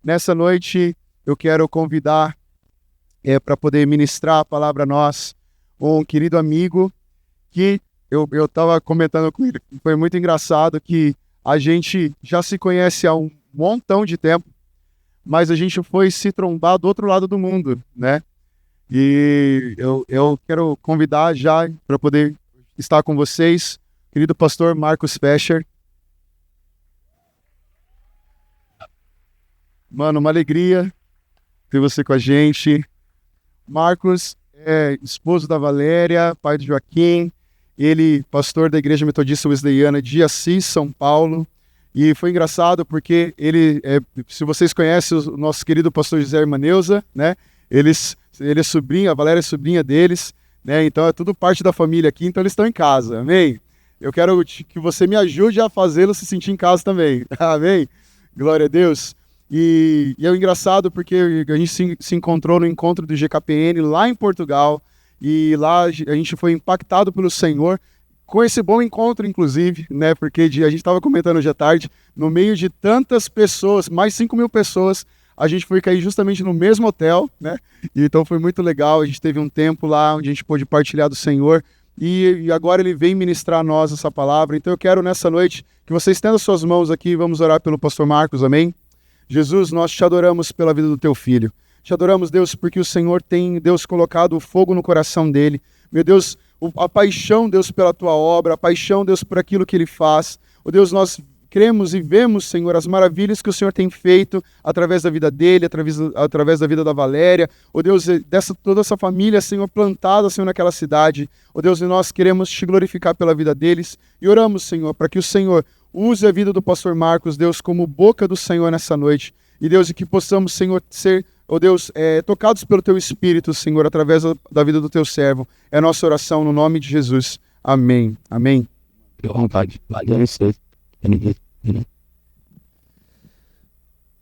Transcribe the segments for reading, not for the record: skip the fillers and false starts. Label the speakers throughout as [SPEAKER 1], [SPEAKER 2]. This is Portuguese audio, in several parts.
[SPEAKER 1] nessa noite eu quero convidar para poder ministrar a palavra a nós um querido amigo que eu estava comentando com ele. Foi muito engraçado que a gente já se conhece há um montão de tempo, mas a gente foi se trombar do outro lado do mundo, né? E eu quero convidar já para poder estar com vocês, querido pastor Marcos Fescher. Mano, uma alegria ter você com a gente. Marcos é esposo da Valéria, pai do Joaquim, ele pastor da Igreja Metodista Wesleyana de Assis, São Paulo. E foi engraçado porque ele, se vocês conhecem o nosso querido pastor José e irmã Neuza, né? Ele é sobrinho, a Valéria é sobrinha deles, né? Então é tudo parte da família aqui, então eles estão em casa, amém? Eu quero que você me ajude a fazê-lo se sentir em casa também, amém? Glória a Deus. E é engraçado porque a gente se encontrou no encontro do GKPN lá em Portugal, e lá a gente foi impactado pelo Senhor, com esse bom encontro, inclusive, né? Porque a gente estava comentando hoje à tarde, no meio de tantas pessoas, mais 5.000 pessoas, a gente foi cair justamente no mesmo hotel, né? E então foi muito legal, a gente teve um tempo lá onde a gente pôde partilhar do Senhor, e agora ele vem ministrar a nós essa palavra. Então eu quero nessa noite que você estenda suas mãos aqui, vamos orar pelo pastor Marcos, amém? Jesus, nós te adoramos pela vida do teu filho. Te adoramos, Deus, porque o Senhor tem, Deus, colocado o fogo no coração dele. Meu Deus, a paixão, Deus, pela tua obra, a paixão, Deus, por aquilo que ele faz. Oh, Deus, nós cremos e vemos, Senhor, as maravilhas que o Senhor tem feito através da vida dele, através da vida da Valéria. Oh, Deus, toda essa família, Senhor, plantada, Senhor, naquela cidade. Oh, Deus, e nós queremos te glorificar pela vida deles. E oramos, Senhor, para que o Senhor use a vida do pastor Marcos, Deus, como boca do Senhor nessa noite. E, Deus, e que possamos, Senhor, ser, oh Deus, tocados pelo teu Espírito, Senhor, através da vida do teu servo. É a nossa oração no nome de Jesus. Amém. Amém.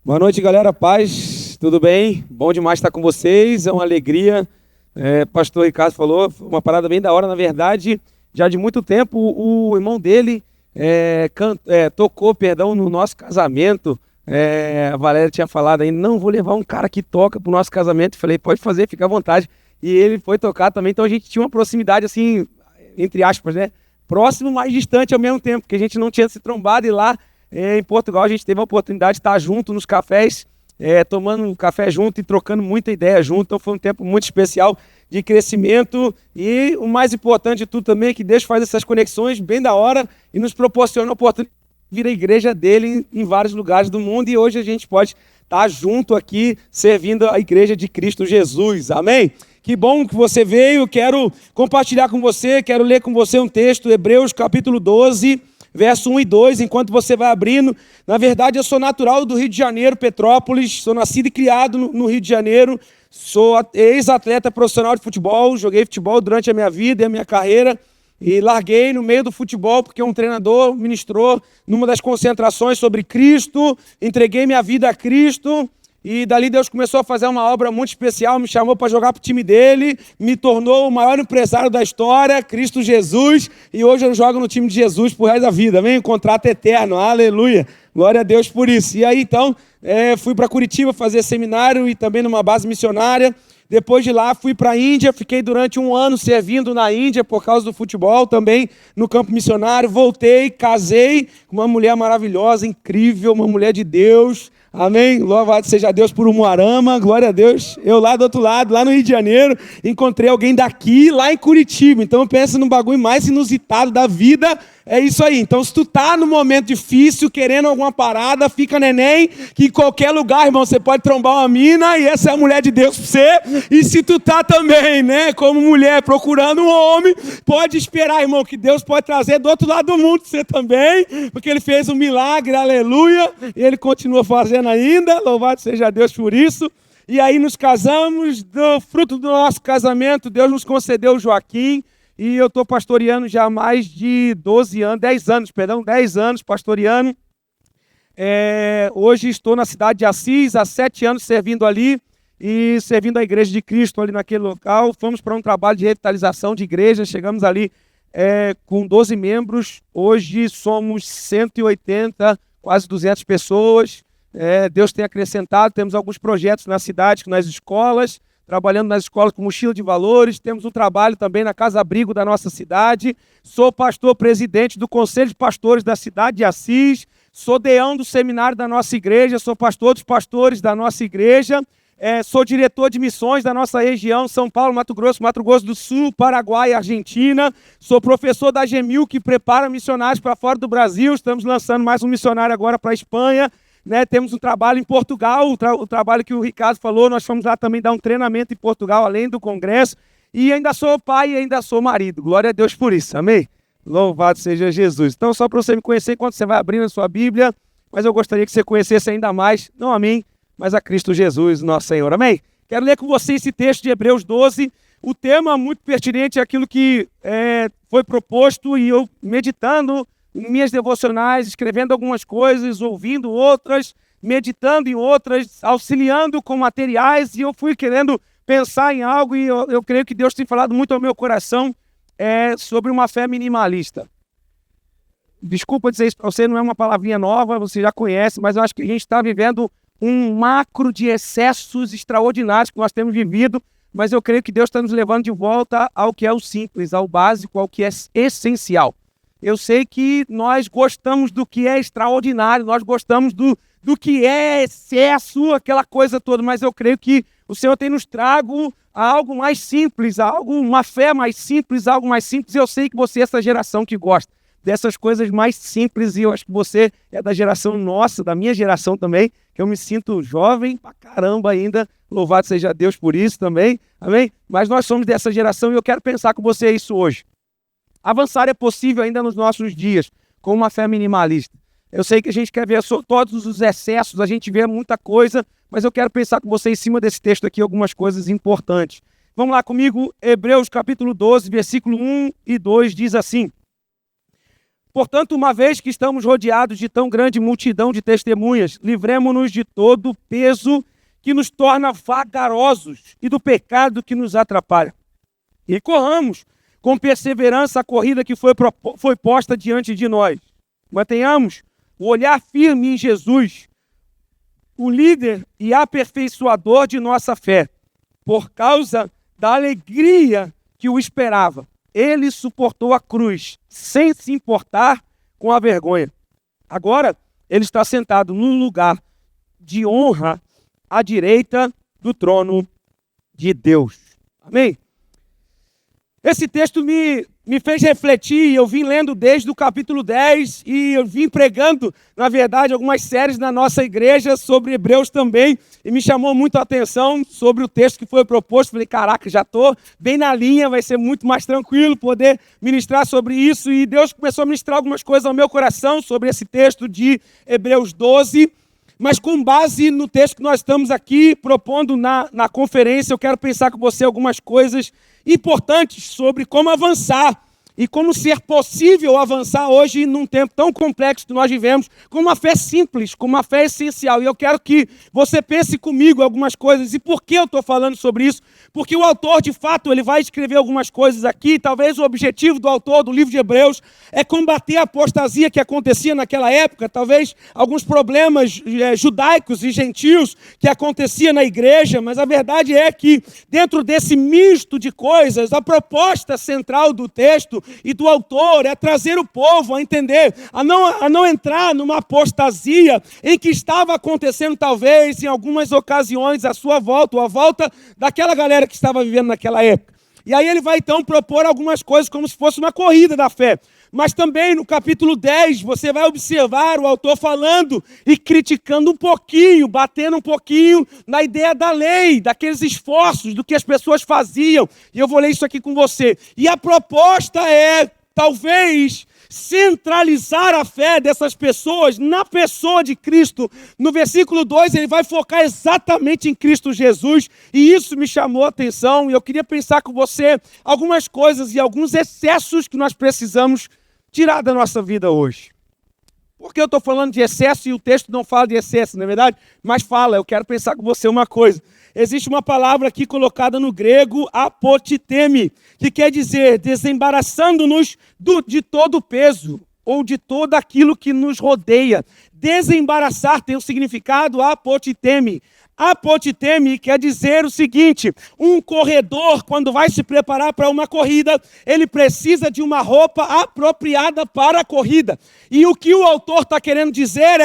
[SPEAKER 2] Boa noite, galera. Paz, tudo bem? Bom demais estar com vocês, é uma alegria. Pastor Ricardo falou, uma parada bem da hora, na verdade, já de muito tempo, o irmão dele tocou, no nosso casamento. A Valéria tinha falado aí, não, vou levar um cara que toca pro nosso casamento. Falei, pode fazer, fica à vontade. E ele foi tocar também, então a gente tinha uma proximidade assim, entre aspas, né? Próximo, mas distante ao mesmo tempo, porque a gente não tinha se trombado. E lá em Portugal a gente teve a oportunidade de estar junto nos cafés, tomando um café junto e trocando muita ideia junto. Então foi um tempo muito especial de crescimento, e o mais importante de tudo também é que Deus faz essas conexões bem da hora e nos proporciona a oportunidade de vir à igreja dele em vários lugares do mundo, e hoje a gente pode estar junto aqui servindo a igreja de Cristo Jesus, amém? Que bom que você veio. Quero compartilhar com você, quero ler com você um texto, Hebreus capítulo 12, verso 1 e 2, enquanto você vai abrindo. Na verdade, eu sou natural do Rio de Janeiro, Petrópolis, sou nascido e criado no Rio de Janeiro, sou ex-atleta profissional de futebol, joguei futebol durante a minha vida e a minha carreira, e larguei no meio do futebol porque um treinador ministrou numa das concentrações sobre Cristo, entreguei minha vida a Cristo, e dali Deus começou a fazer uma obra muito especial, me chamou para jogar para o time dele, me tornou o maior empresário da história, Cristo Jesus, e hoje eu jogo no time de Jesus por resto da vida, amém? Um contrato eterno, aleluia, glória a Deus por isso. E aí então, fui para Curitiba fazer seminário e também numa base missionária. Depois de lá fui para a Índia, fiquei durante 1 ano servindo na Índia por causa do futebol, também no campo missionário. Voltei, casei com uma mulher maravilhosa, incrível, uma mulher de Deus. Amém? Louvado seja Deus por Umuarama, glória a Deus. Eu lá do outro lado, lá no Rio de Janeiro, encontrei alguém daqui, lá em Curitiba. Então pensa no bagulho mais inusitado da vida. É isso aí. Então se tu tá num momento difícil, querendo alguma parada, fica neném, que em qualquer lugar, irmão, você pode trombar uma mina, e essa é a mulher de Deus pra você. E se tu tá também, né, como mulher, procurando um homem, pode esperar, irmão, que Deus pode trazer do outro lado do mundo você também, porque Ele fez um milagre, aleluia, e Ele continua fazendo ainda, louvado seja Deus por isso. E aí nos casamos, do fruto do nosso casamento, Deus nos concedeu o Joaquim, e eu estou pastoreando já há mais de 10 anos pastoreando. Hoje estou na cidade de Assis, há 7 anos servindo ali, e servindo a Igreja de Cristo ali naquele local. Fomos para um trabalho de revitalização de igreja, chegamos ali com 12 membros, hoje somos 180, quase 200 pessoas, Deus tem acrescentado, temos alguns projetos na cidade, nas escolas, trabalhando nas escolas com mochila de valores, temos um trabalho também na Casa Abrigo da nossa cidade, sou pastor presidente do Conselho de Pastores da cidade de Assis, sou deão do seminário da nossa igreja, sou pastor dos pastores da nossa igreja, sou diretor de missões da nossa região, São Paulo, Mato Grosso do Sul, Paraguai e Argentina. Sou professor da GEMIL, que prepara missionários para fora do Brasil. Estamos lançando mais um missionário agora para a Espanha. Temos um trabalho em Portugal, o trabalho que o Ricardo falou, nós fomos lá também dar um treinamento em Portugal, além do congresso. E ainda sou pai e ainda sou marido. Glória a Deus por isso, amém? Louvado seja Jesus. Então, só para você me conhecer, enquanto você vai abrindo a sua Bíblia, mas eu gostaria que você conhecesse ainda mais, não a mim, mas a Cristo Jesus, nosso Senhor. Amém? Quero ler com você esse texto de Hebreus 12. O tema muito pertinente é aquilo que foi proposto e eu meditando em minhas devocionais, escrevendo algumas coisas, ouvindo outras, meditando em outras, auxiliando com materiais, e eu fui querendo pensar em algo e eu creio que Deus tem falado muito ao meu coração sobre uma fé minimalista. Desculpa dizer isso para você, não é uma palavrinha nova, você já conhece, mas eu acho que a gente está vivendo um macro de excessos extraordinários que nós temos vivido, mas eu creio que Deus está nos levando de volta ao que é o simples, ao básico, ao que é essencial. Eu sei que nós gostamos do que é extraordinário, nós gostamos do que é excesso, aquela coisa toda, mas eu creio que o Senhor tem nos trago a algo mais simples, uma fé mais simples, algo mais simples. Eu sei que você é essa geração que gosta dessas coisas mais simples, e eu acho que você é da geração nossa, da minha geração também, que eu me sinto jovem pra caramba ainda, louvado seja Deus por isso também, amém? Mas nós somos dessa geração e eu quero pensar com você isso hoje. Avançar é possível ainda nos nossos dias, com uma fé minimalista. Eu sei que a gente quer ver todos os excessos, a gente vê muita coisa, mas eu quero pensar com você em cima desse texto aqui algumas coisas importantes. Vamos lá comigo, Hebreus capítulo 12, versículo 1 e 2 diz assim: portanto, uma vez que estamos rodeados de tão grande multidão de testemunhas, livremo-nos de todo o peso que nos torna vagarosos e do pecado que nos atrapalha. E corramos com perseverança a corrida que foi posta diante de nós. Mantenhamos o olhar firme em Jesus, o líder e aperfeiçoador de nossa fé, por causa da alegria que o esperava. Ele suportou a cruz, sem se importar com a vergonha. Agora, ele está sentado num lugar de honra à direita do trono de Deus. Amém? Esse texto me fez refletir, eu vim lendo desde o capítulo 10 e eu vim pregando, na verdade, algumas séries na nossa igreja sobre Hebreus também, e me chamou muito a atenção sobre o texto que foi proposto. Falei, caraca, já estou bem na linha, vai ser muito mais tranquilo poder ministrar sobre isso, e Deus começou a ministrar algumas coisas ao meu coração sobre esse texto de Hebreus 12, mas com base no texto que nós estamos aqui propondo na conferência, eu quero pensar com você algumas coisas importantes sobre como avançar e como ser possível avançar hoje num tempo tão complexo que nós vivemos, com uma fé simples, com uma fé essencial. E eu quero que você pense comigo algumas coisas. E por que eu estou falando sobre isso? Porque o autor, de fato, ele vai escrever algumas coisas aqui. Talvez o objetivo do autor do livro de Hebreus é combater a apostasia que acontecia naquela época, talvez alguns problemas judaicos e gentios que acontecia na igreja, mas a verdade é que dentro desse misto de coisas, a proposta central do texto e do autor é trazer o povo a entender, a não entrar numa apostasia em que estava acontecendo talvez em algumas ocasiões a sua volta, ou a volta daquela galera que estava vivendo naquela época. E aí ele vai então propor algumas coisas como se fosse uma corrida da fé. Mas também no capítulo 10 você vai observar o autor falando e criticando um pouquinho, batendo um pouquinho na ideia da lei, daqueles esforços, do que as pessoas faziam. E eu vou ler isso aqui com você. E a proposta é, talvez, centralizar a fé dessas pessoas na pessoa de Cristo. No versículo 2 ele vai focar exatamente em Cristo Jesus, e isso me chamou a atenção, e eu queria pensar com você algumas coisas e alguns excessos que nós precisamos tirar da nossa vida hoje. Por que eu estou falando de excesso e o texto não fala de excesso, não é verdade? Mas fala, eu quero pensar com você uma coisa. Existe uma palavra aqui colocada no grego, apotiteme, que quer dizer desembaraçando-nos de todo o peso, ou de todo aquilo que nos rodeia, Desembaraçar tem o significado apotiteme. Apotiteme quer dizer o seguinte: um corredor, quando vai se preparar para uma corrida, ele precisa de uma roupa apropriada para a corrida. E o que o autor está querendo dizer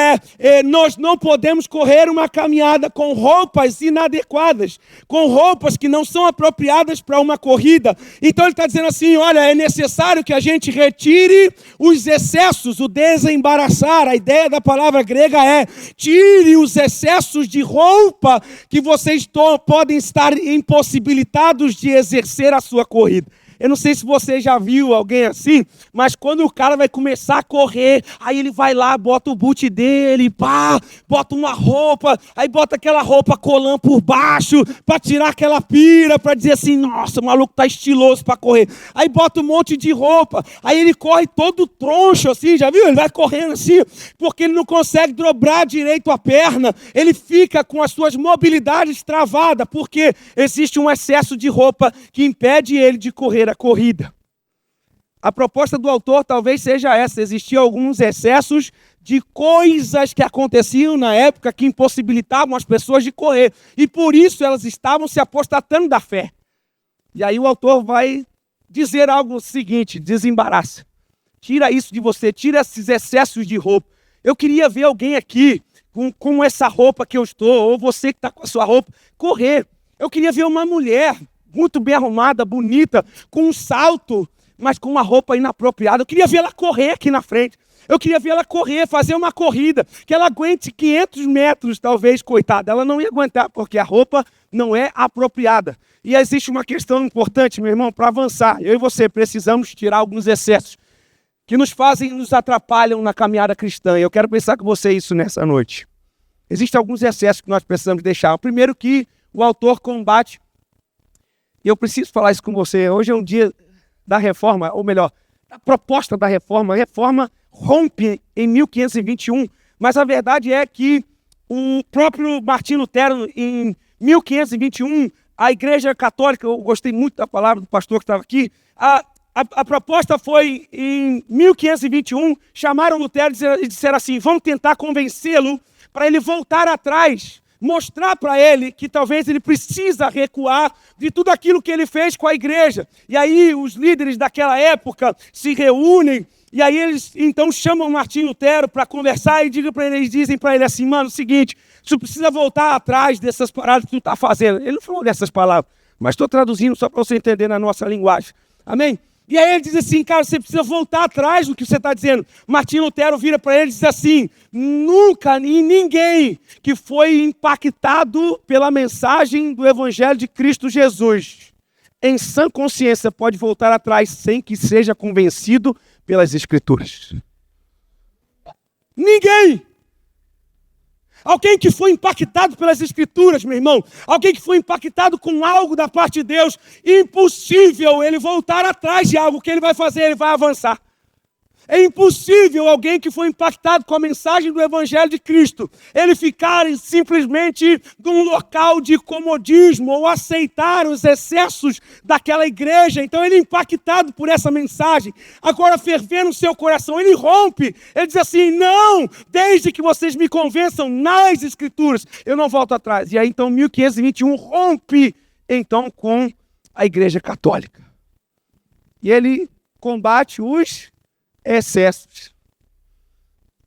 [SPEAKER 2] nós não podemos correr uma caminhada com roupas inadequadas, com roupas que não são apropriadas para uma corrida. Então ele está dizendo assim, olha, é necessário que a gente retire os excessos, o desembaraçar. A ideia da palavra grega é: tire os excessos de roupa que vocês podem estar impossibilitados de exercer a sua corrida. Eu não sei se você já viu alguém assim, mas quando o cara vai começar a correr, aí ele vai lá, bota o boot dele, pá, bota uma roupa, aí bota aquela roupa colã por baixo, para tirar aquela pira, para dizer assim, nossa, o maluco tá estiloso para correr. Aí bota um monte de roupa, aí ele corre todo troncho assim, já viu? Ele vai correndo assim, porque ele não consegue dobrar direito a perna, ele fica com as suas mobilidades travadas, porque existe um excesso de roupa que impede ele de correr a corrida. A proposta do autor talvez seja essa: existiam alguns excessos de coisas que aconteciam na época que impossibilitavam as pessoas de correr, e por isso elas estavam se apostatando da fé. E aí o autor vai dizer algo seguinte: desembaraça, tira isso de você, tira esses excessos de roupa. Eu queria ver alguém aqui com essa roupa que eu estou, ou você que está com a sua roupa, correr. Eu queria ver uma mulher muito bem arrumada, bonita, com um salto, mas com uma roupa inapropriada. Eu queria ver ela correr aqui na frente. Eu queria ver ela correr, fazer uma corrida, que ela aguente 500 metros, talvez, coitada. Ela não ia aguentar, porque a roupa não é apropriada. E existe uma questão importante, meu irmão, para avançar. Eu e você precisamos tirar alguns excessos que nos atrapalham na caminhada cristã. E eu quero pensar com você isso nessa noite. Existem alguns excessos que nós precisamos deixar. O primeiro que o autor combate. E eu preciso falar isso com você. Hoje é um dia da reforma, ou melhor, da proposta da reforma. A reforma rompe em 1521, mas a verdade é que o próprio Martim Lutero, em 1521, a Igreja Católica, eu gostei muito da palavra do pastor que estava aqui, a proposta foi, em 1521, chamaram Lutero e disseram assim, vamos tentar convencê-lo para ele voltar atrás, mostrar para ele que talvez ele precisa recuar de tudo aquilo que ele fez com a igreja. E aí os líderes daquela época se reúnem, e aí eles então chamam Martim Lutero para conversar e dizem para ele assim, mano, é o seguinte, você precisa voltar atrás dessas paradas que tu está fazendo. Ele não falou dessas palavras, mas estou traduzindo só para você entender na nossa linguagem. Amém? E aí ele diz assim, cara, você precisa voltar atrás do que você está dizendo. Martim Lutero vira para ele e diz assim, nunca e ninguém que foi impactado pela mensagem do Evangelho de Cristo Jesus, em sã consciência, pode voltar atrás sem que seja convencido pelas Escrituras. Ninguém! Alguém que foi impactado pelas Escrituras, meu irmão, alguém que foi impactado com algo da parte de Deus, impossível ele voltar atrás de algo. O que ele vai fazer? Ele vai avançar. É impossível alguém que foi impactado com a mensagem do Evangelho de Cristo, ele ficar simplesmente num local de comodismo ou aceitar os excessos daquela igreja. Então ele é impactado por essa mensagem. Agora ferver no seu coração, ele rompe. Ele diz assim, não, desde que vocês me convençam nas Escrituras, eu não volto atrás. E aí então 1521 rompe então com a Igreja Católica. E ele combate os excessos.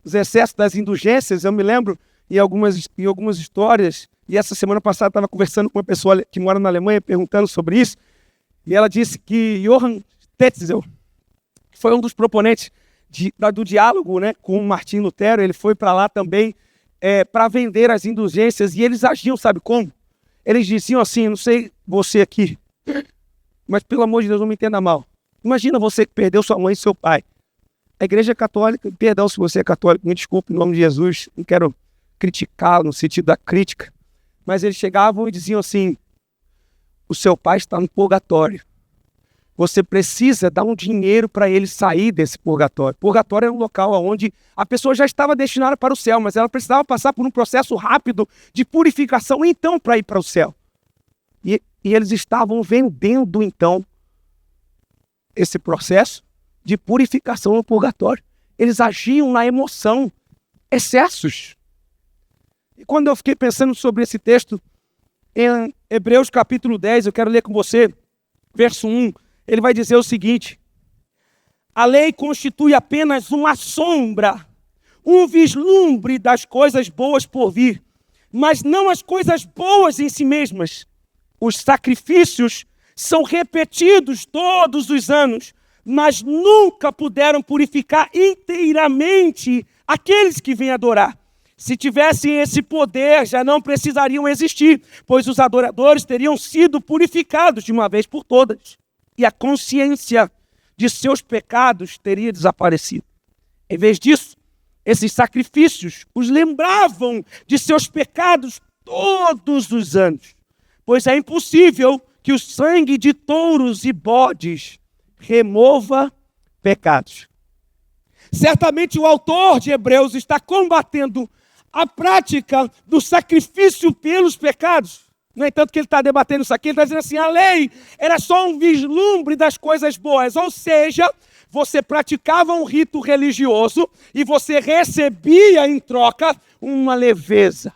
[SPEAKER 2] Os excessos das indulgências, eu me lembro em algumas histórias, e essa semana passada estava conversando com uma pessoa que mora na Alemanha, perguntando sobre isso, e ela disse que Johann Tetzel, que foi um dos proponentes do diálogo, né, com Martim Lutero, ele foi para lá também para vender as indulgências, e eles agiam, sabe como? Eles diziam assim, não sei você aqui, mas pelo amor de Deus, não me entenda mal. Imagina você que perdeu sua mãe e seu pai. A Igreja Católica, perdão se você é católico, me desculpe em nome de Jesus, não quero criticá-lo no sentido da crítica, mas eles chegavam e diziam assim, o seu pai está no purgatório, você precisa dar um dinheiro para ele sair desse purgatório. Purgatório é um local onde a pessoa já estava destinada para o céu, mas ela precisava passar por um processo rápido de purificação então para ir para o céu. E eles estavam vendendo então esse processo de purificação no purgatório. Eles agiam na emoção. excessos. E quando eu fiquei pensando sobre esse texto, em Hebreus capítulo 10, eu quero ler com você, verso 1, ele vai dizer o seguinte: a lei constitui apenas uma sombra, um vislumbre das coisas boas por vir, mas não as coisas boas em si mesmas. Os sacrifícios são repetidos todos os anos, mas nunca puderam purificar inteiramente aqueles que vêm adorar. Se tivessem esse poder, já não precisariam existir, pois os adoradores teriam sido purificados de uma vez por todas, e a consciência de seus pecados teria desaparecido. Em vez disso, esses sacrifícios os lembravam de seus pecados todos os anos, pois é impossível que o sangue de touros e bodes remova pecados. Certamente o autor de Hebreus está combatendo a prática do sacrifício pelos pecados. No entanto, que ele está debatendo isso aqui, ele está dizendo assim, a lei era só um vislumbre das coisas boas, ou seja, você praticava um rito religioso e você recebia em troca uma leveza.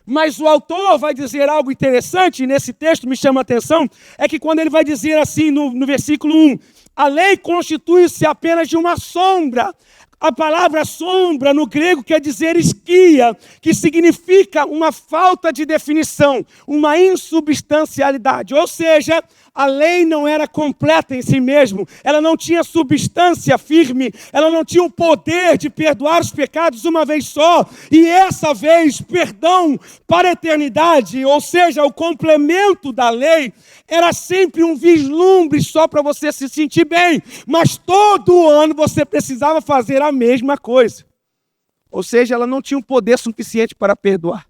[SPEAKER 2] Mas o autor vai dizer algo interessante, e nesse texto me chama a atenção, é que quando ele vai dizer assim no versículo 1, a lei constitui-se apenas de uma sombra. A palavra sombra no grego quer dizer esquia, que significa uma falta de definição, uma insubstancialidade. Ou seja, a lei não era completa em si mesmo, ela não tinha substância firme, ela não tinha o poder de perdoar os pecados uma vez só, e essa vez, perdão para a eternidade, ou seja, o complemento da lei, era sempre um vislumbre só para você se sentir bem, mas todo ano você precisava fazer a mesma coisa. Ou seja, ela não tinha um poder suficiente para perdoar.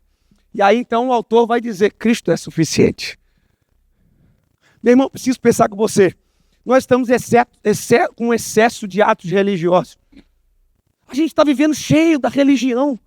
[SPEAKER 2] E aí então o autor vai dizer, Cristo é suficiente. Meu irmão, preciso pensar com você. Nós estamos com um excesso de atos religiosos. A gente está vivendo cheio da religião.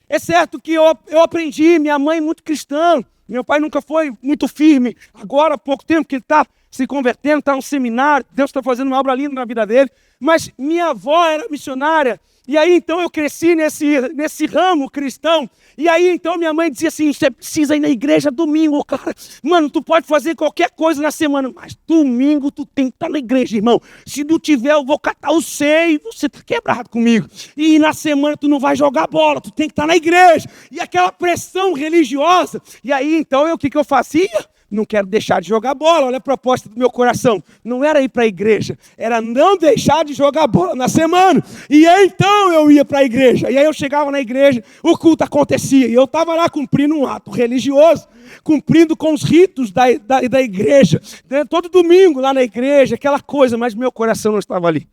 [SPEAKER 2] É certo que eu aprendi, minha mãe é muito cristã, meu pai nunca foi muito firme. Agora, há pouco tempo que ele está se convertendo, está num seminário, Deus está fazendo uma obra linda na vida dele. Mas minha avó era missionária. E aí, então, eu cresci nesse ramo cristão. E aí, então, minha mãe dizia assim, você precisa ir na igreja domingo, cara. Mano, tu pode fazer qualquer coisa na semana, mas domingo tu tem que estar na igreja, irmão. Se não tiver, eu vou catar o seio e você tá quebrado comigo. E na semana tu não vai jogar bola, tu tem que estar na igreja. E aquela pressão religiosa. E aí, então, o que eu fazia? Não quero deixar de jogar bola, olha a proposta do meu coração. Não era ir para a igreja, era não deixar de jogar bola na semana. E aí, então eu ia para a igreja. E aí eu chegava na igreja, o culto acontecia. E eu estava lá cumprindo um ato religioso, cumprindo com os ritos da igreja. Todo domingo lá na igreja, aquela coisa, mas meu coração não estava ali.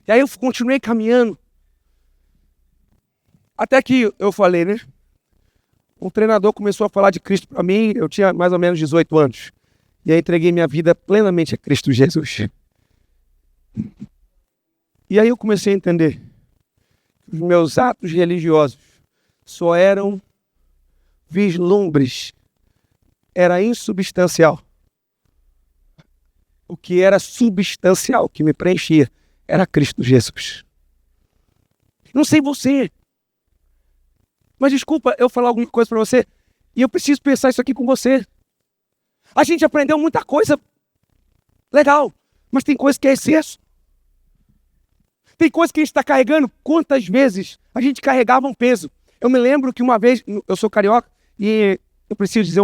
[SPEAKER 2] E aí eu continuei caminhando. Até que eu falei, né? Um treinador começou a falar de Cristo para mim, eu tinha mais ou menos 18 anos. E aí entreguei minha vida plenamente a Cristo Jesus. E aí eu comecei a entender que os meus atos religiosos só eram vislumbres, era insubstancial. O que era substancial, que me preenchia, era Cristo Jesus. Não sei você, mas desculpa eu falar alguma coisa para você, e eu preciso pensar isso aqui com você. A gente aprendeu muita coisa legal, mas tem coisa que é excesso. Tem coisa que a gente está carregando. Quantas vezes a gente carregava um peso? Eu me lembro que uma vez, eu sou carioca, e eu preciso dizer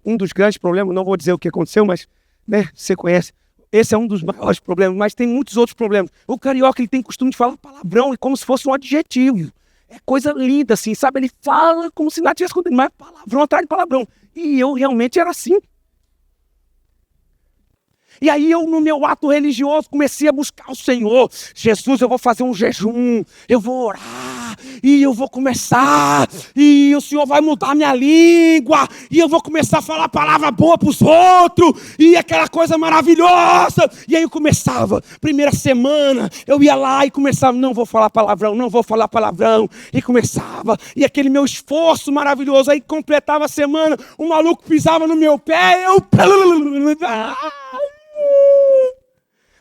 [SPEAKER 2] um dos grandes problemas, não vou dizer o que aconteceu, mas né, você conhece. Esse é um dos maiores problemas, mas tem muitos outros problemas. O carioca ele tem costume de falar palavrão como se fosse um adjetivo. É coisa linda, assim, sabe? Ele fala como se nada tivesse acontecido, mas palavrão atrás de palavrão. E eu realmente era assim. E aí eu, no meu ato religioso, comecei a buscar o Senhor. Jesus, eu vou fazer um jejum, eu vou orar, e eu vou começar, e o Senhor vai mudar minha língua, e eu vou começar a falar palavra boa para os outros, e aquela coisa maravilhosa. E aí eu começava, primeira semana, eu ia lá e começava, não vou falar palavrão, e começava, e aquele meu esforço maravilhoso, aí completava a semana, o maluco pisava no meu pé, eu...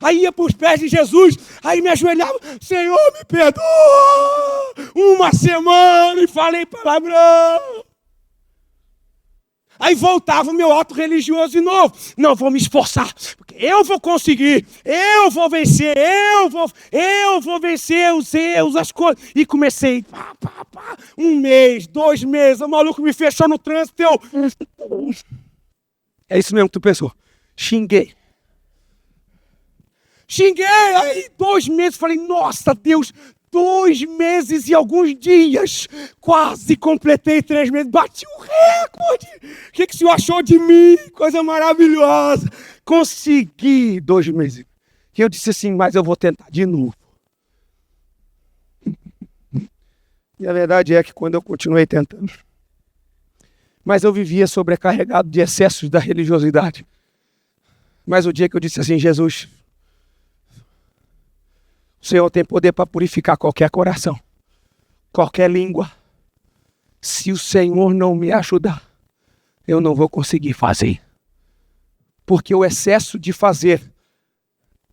[SPEAKER 2] Aí ia para os pés de Jesus, aí me ajoelhava, Senhor, me perdoa. Uma semana e falei palavrão. Aí voltava o meu ato religioso de novo. Não, vou me esforçar, porque eu vou conseguir, eu vou vencer, eu vou vencer os erros, as coisas. E comecei, 1 mês, 2 meses, o maluco me fechou no trânsito, É isso mesmo que tu pensou. Xinguei, aí 2 meses, falei, nossa Deus, 2 meses e alguns dias, quase completei 3 meses, bati o recorde. O que o senhor achou de mim? Coisa maravilhosa. Consegui 2 meses. E eu disse assim, mas eu vou tentar de novo. E a verdade é que quando eu continuei tentando, mas eu vivia sobrecarregado de excessos da religiosidade. Mas o dia que eu disse assim, Jesus, o Senhor tem poder para purificar qualquer coração, qualquer língua. Se o Senhor não me ajudar, eu não vou conseguir fazer. Porque o excesso de fazer,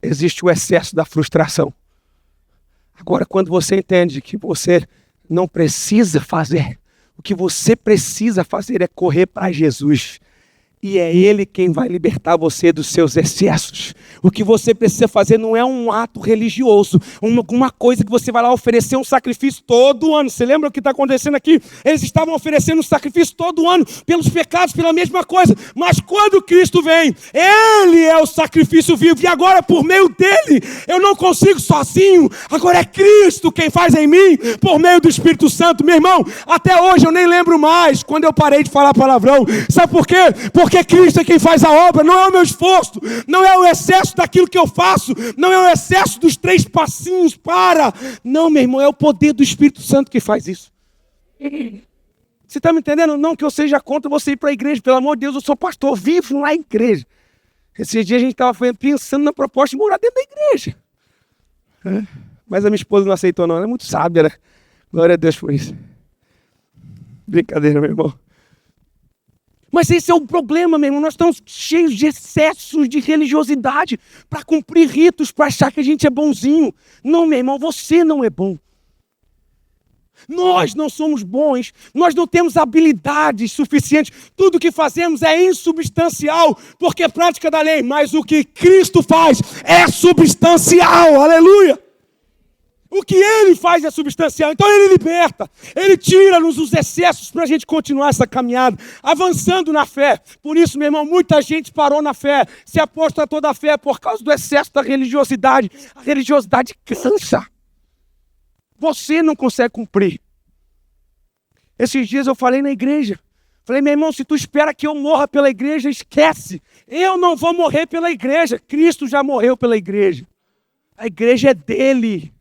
[SPEAKER 2] existe o excesso da frustração. Agora, quando você entende que você não precisa fazer, o que você precisa fazer é correr para Jesus. E é Ele quem vai libertar você dos seus excessos. O que você precisa fazer não é um ato religioso, uma coisa que você vai lá oferecer um sacrifício todo ano. Você lembra o que está acontecendo aqui? Eles estavam oferecendo um sacrifício todo ano, pelos pecados, pela mesma coisa. Mas quando Cristo vem, Ele é o sacrifício vivo. E agora, por meio dEle, eu não consigo sozinho. Agora é Cristo quem faz em mim, por meio do Espírito Santo. Meu irmão, até hoje eu nem lembro mais quando eu parei de falar palavrão. Sabe por quê? Porque Cristo é quem faz a obra, não é o meu esforço, não é o excesso daquilo que eu faço, não é o excesso dos 3 passinhos para. Não, meu irmão, é o poder do Espírito Santo que faz isso. Você está me entendendo? Não que eu seja contra você ir para a igreja, pelo amor de Deus, eu sou pastor, vivo na igreja. Esses dias a gente estava pensando na proposta de morar dentro da igreja. Mas a minha esposa não aceitou não, ela é muito sábia, né? Glória a Deus por isso. Brincadeira, meu irmão. Mas esse é o problema, meu irmão. Nós estamos cheios de excessos de religiosidade para cumprir ritos, para achar que a gente é bonzinho. Não, meu irmão, você não é bom. Nós não somos bons, nós não temos habilidades suficientes. Tudo que fazemos é insubstancial, porque é prática da lei. Mas o que Cristo faz é substancial, aleluia. O que Ele faz é substancial, então Ele liberta, Ele tira-nos os excessos para a gente continuar essa caminhada, avançando na fé. Por isso, meu irmão, muita gente parou na fé, se aposta toda a fé por causa do excesso da religiosidade. A religiosidade cansa. Você não consegue cumprir. Esses dias eu falei na igreja, falei, meu irmão, se tu espera que eu morra pela igreja, esquece. Eu não vou morrer pela igreja, Cristo já morreu pela igreja. A igreja é dele.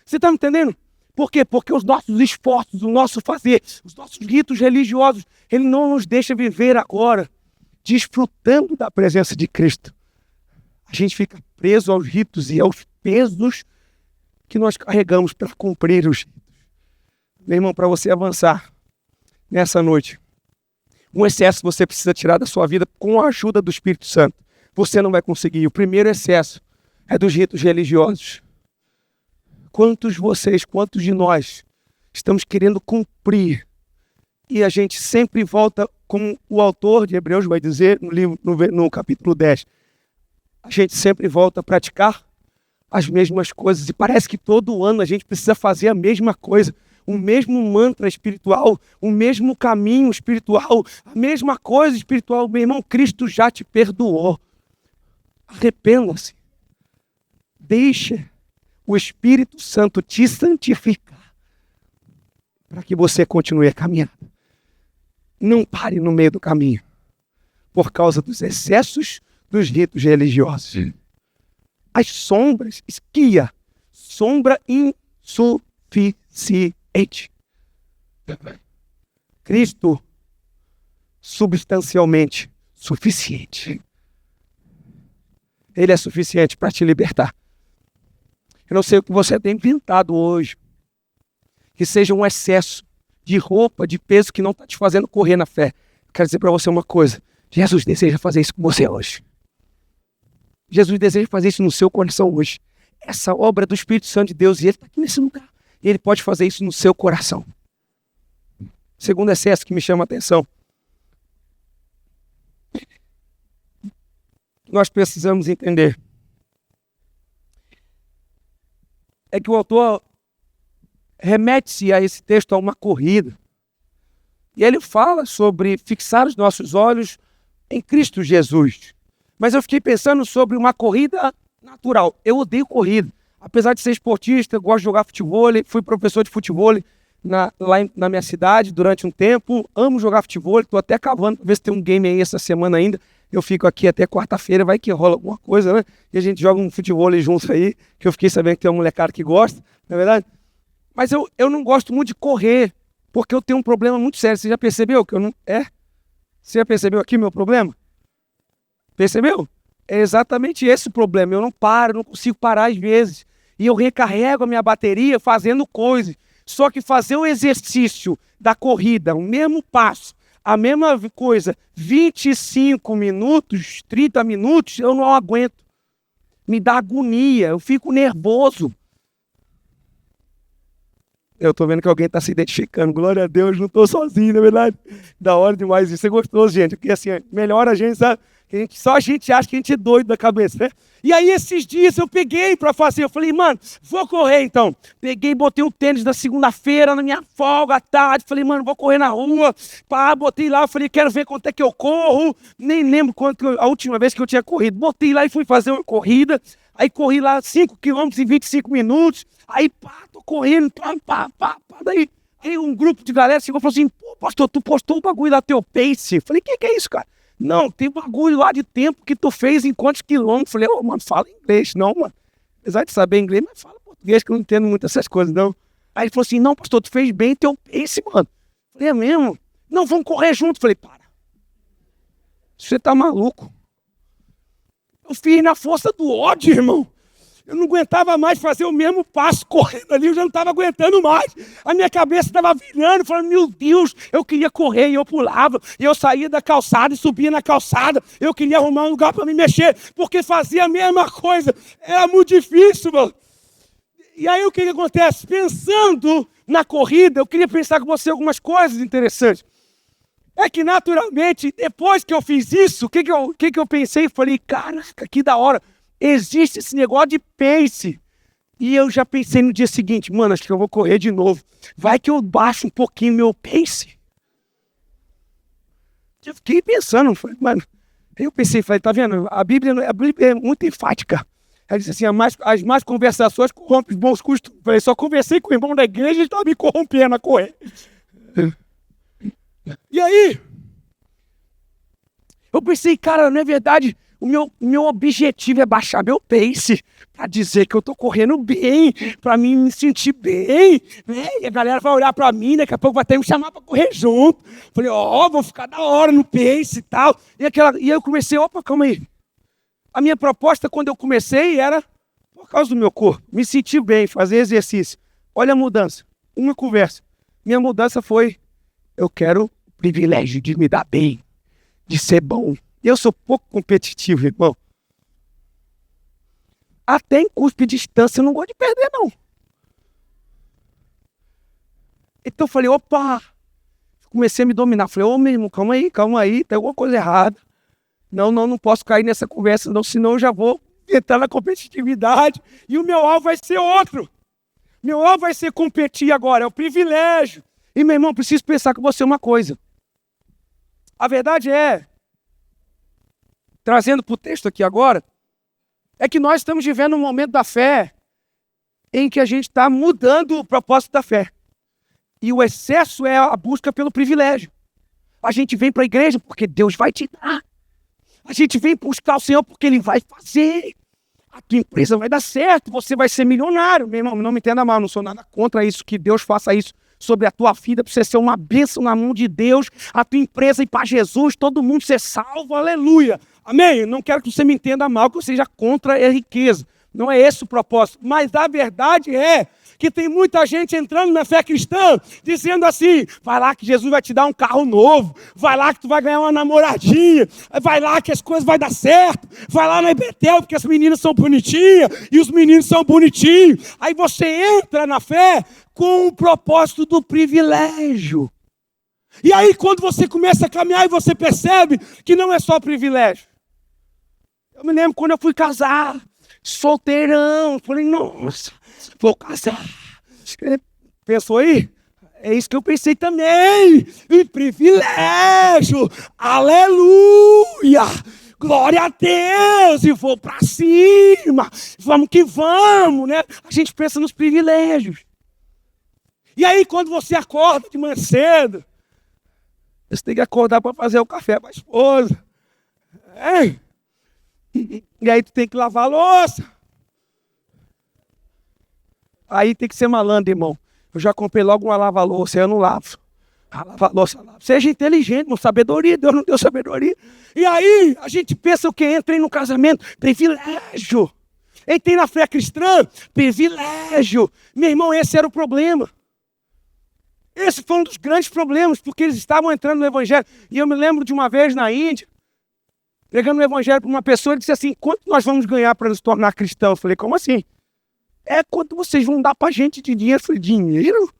[SPEAKER 2] Você está me entendendo? Por quê? Porque os nossos esforços, o nosso fazer, os nossos ritos religiosos, Ele não nos deixa viver agora, desfrutando da presença de Cristo. A gente fica preso aos ritos e aos pesos que nós carregamos para cumprir os ritos. Meu irmão, para você avançar nessa noite, um excesso você precisa tirar da sua vida com a ajuda do Espírito Santo. Você não vai conseguir. O primeiro excesso é dos ritos religiosos. Quantos de nós estamos querendo cumprir e a gente sempre volta, como o autor de Hebreus vai dizer no capítulo 10, a gente sempre volta a praticar as mesmas coisas e parece que todo ano a gente precisa fazer a mesma coisa, o mesmo mantra espiritual, o mesmo caminho espiritual, a mesma coisa espiritual. Meu irmão, Cristo já te perdoou. Arrependa-se. Deixa o Espírito Santo te santificar para que você continue a caminhar. Não pare no meio do caminho por causa dos excessos dos ritos religiosos. As sombras, esquia, sombra insuficiente. Cristo, substancialmente suficiente. Ele é suficiente para te libertar. Eu não sei o que você tem inventado hoje, que seja um excesso de roupa, de peso que não está te fazendo correr na fé. Quero dizer para você uma coisa, Jesus deseja fazer isso com você hoje. Jesus deseja fazer isso no seu coração hoje. Essa obra do Espírito Santo de Deus, e Ele está aqui nesse lugar. E Ele pode fazer isso no seu coração. Segundo excesso que me chama a atenção. Nós precisamos entender. É que o autor remete-se a esse texto a uma corrida. E ele fala sobre fixar os nossos olhos em Cristo Jesus. Mas eu fiquei pensando sobre uma corrida natural. Eu odeio corrida. Apesar de ser esportista, eu gosto de jogar futebol, fui professor de futebol lá na minha cidade durante um tempo. Amo jogar futebol, estou até cavando para ver se tem um game aí essa semana ainda. Eu fico aqui até quarta-feira, vai que rola alguma coisa, né? E a gente joga um futebol juntos aí, que eu fiquei sabendo que tem uma molecada que gosta, não é verdade? Mas eu não gosto muito de correr, porque eu tenho um problema muito sério. Você já percebeu que eu não... Você já percebeu aqui meu problema? Percebeu? É exatamente esse o problema. Eu não paro, não consigo parar às vezes. E eu recarrego a minha bateria fazendo coisas. Só que fazer o exercício da corrida, o mesmo passo, a mesma coisa, 25 minutos, 30 minutos, eu não aguento. Me dá agonia, eu fico nervoso. Eu tô vendo que alguém tá se identificando. Glória a Deus, não tô sozinho, não é verdade? Da hora demais isso. É gostoso, gente. Porque assim, melhor a gente, sabe? Só a gente acha que a gente é doido da cabeça, né? E aí esses dias eu peguei pra fazer. Eu falei, mano, vou correr então. Peguei, botei um tênis da segunda-feira na minha folga à tarde. Falei, mano, vou correr na rua. Pá, botei lá, falei, quero ver quanto é que eu corro. Nem lembro a última vez que eu tinha corrido. Botei lá e fui fazer uma corrida. Aí corri lá 5 quilômetros em 25 minutos. Aí, pá, tô correndo, pá. Daí aí um grupo de galera chegou e falou assim, pô, pastor, tu postou um bagulho lá teu pace. Falei, que é isso, cara? Não, tem bagulho lá de tempo que tu fez em quantos quilômetros. Falei, mano, fala inglês. Não, mano. Apesar de saber inglês, mas fala português, que eu não entendo muito essas coisas, não. Aí ele falou assim, não, pastor, tu fez bem teu pace, mano. Falei, é mesmo? Não, vamos correr junto. Falei, para. Você tá maluco. Eu fiz na força do ódio, irmão. Eu não aguentava mais fazer o mesmo passo correndo ali, eu já não estava aguentando mais. A minha cabeça estava virando, falando, meu Deus, eu queria correr e eu pulava. E eu saía da calçada e subia na calçada. Eu queria arrumar um lugar para me mexer, porque fazia a mesma coisa. Era muito difícil, mano. E aí o que acontece? Pensando na corrida, eu queria pensar com você algumas coisas interessantes. É que naturalmente, depois que eu fiz isso, o que eu pensei? Falei, caraca, que da hora. Existe esse negócio de pace. E eu já pensei no dia seguinte, mano, acho que eu vou correr de novo. Vai que eu baixo um pouquinho meu pace. Eu fiquei pensando, falei, mano. Aí eu pensei, falei, tá vendo? A Bíblia é muito enfática. Ela disse assim, as más conversações corrompem os bons costumes. Falei, só conversei com o irmão da igreja e ele estava me corrompendo a correr. E aí, eu pensei, cara, não é verdade, o meu objetivo é baixar meu pace, para dizer que eu tô correndo bem, para mim me sentir bem, né? E a galera vai olhar para mim, daqui a pouco vai até me chamar para correr junto. Falei, vou ficar da hora no pace e tal. E aí eu comecei, opa, calma aí. A minha proposta quando eu comecei era, por causa do meu corpo, me sentir bem, fazer exercício. Olha a mudança, uma conversa. Minha mudança foi, eu quero o privilégio de me dar bem, de ser bom. Eu sou pouco competitivo, irmão. Até em curso de distância eu não gosto de perder, não. Então eu falei, opa, comecei a me dominar. Falei, meu irmão, calma aí, tem alguma coisa errada. Não posso cair nessa conversa, não, senão eu já vou entrar na competitividade e o meu alvo vai ser outro. Meu alvo vai ser competir agora, é o privilégio. E, meu irmão, preciso pensar com você uma coisa. A verdade é, trazendo para o texto aqui agora, é que nós estamos vivendo um momento da fé em que a gente está mudando o propósito da fé. E o excesso é a busca pelo privilégio. A gente vem para a igreja porque Deus vai te dar. A gente vem buscar o Senhor porque Ele vai fazer. A tua empresa vai dar certo, você vai ser milionário. Meu irmão, não me entenda mal, não sou nada contra isso, que Deus faça isso sobre a tua vida, para você ser uma bênção na mão de Deus, a tua empresa ir para Jesus, todo mundo ser salvo, aleluia. Amém? Não quero que você me entenda mal, que eu seja contra a riqueza. Não é esse o propósito. Mas a verdade é que tem muita gente entrando na fé cristã, dizendo assim, vai lá que Jesus vai te dar um carro novo, vai lá que tu vai ganhar uma namoradinha, vai lá que as coisas vão dar certo, vai lá na Betel porque as meninas são bonitinhas e os meninos são bonitinhos. Aí você entra na fé com o propósito do privilégio. E aí quando você começa a caminhar e você percebe que não é só privilégio. Eu me lembro quando eu fui casar, solteirão, falei, nossa, vou casar. Pensou aí? É isso que eu pensei também. E privilégio, aleluia, glória a Deus, e vou para cima, vamos que vamos, né? A gente pensa nos privilégios. E aí quando você acorda de manhã cedo, você tem que acordar para fazer o café para a esposa. E aí tu tem que lavar a louça. Aí tem que ser malandro, irmão. Eu já comprei logo uma lava-louça, eu não lavo. A lava-louça lava. Seja inteligente, com sabedoria, Deus não deu sabedoria. E aí a gente pensa o quê? Entrei no casamento, privilégio. Entrei na fé cristã, privilégio. Meu irmão, esse era o problema. Esse foi um dos grandes problemas, porque eles estavam entrando no evangelho. E eu me lembro de uma vez na Índia, pregando o evangelho para uma pessoa, ele disse assim, quanto nós vamos ganhar para nos tornar cristãos? Eu falei, como assim? Quanto vocês vão dar para a gente de dinheiro? Eu falei, dinheiro?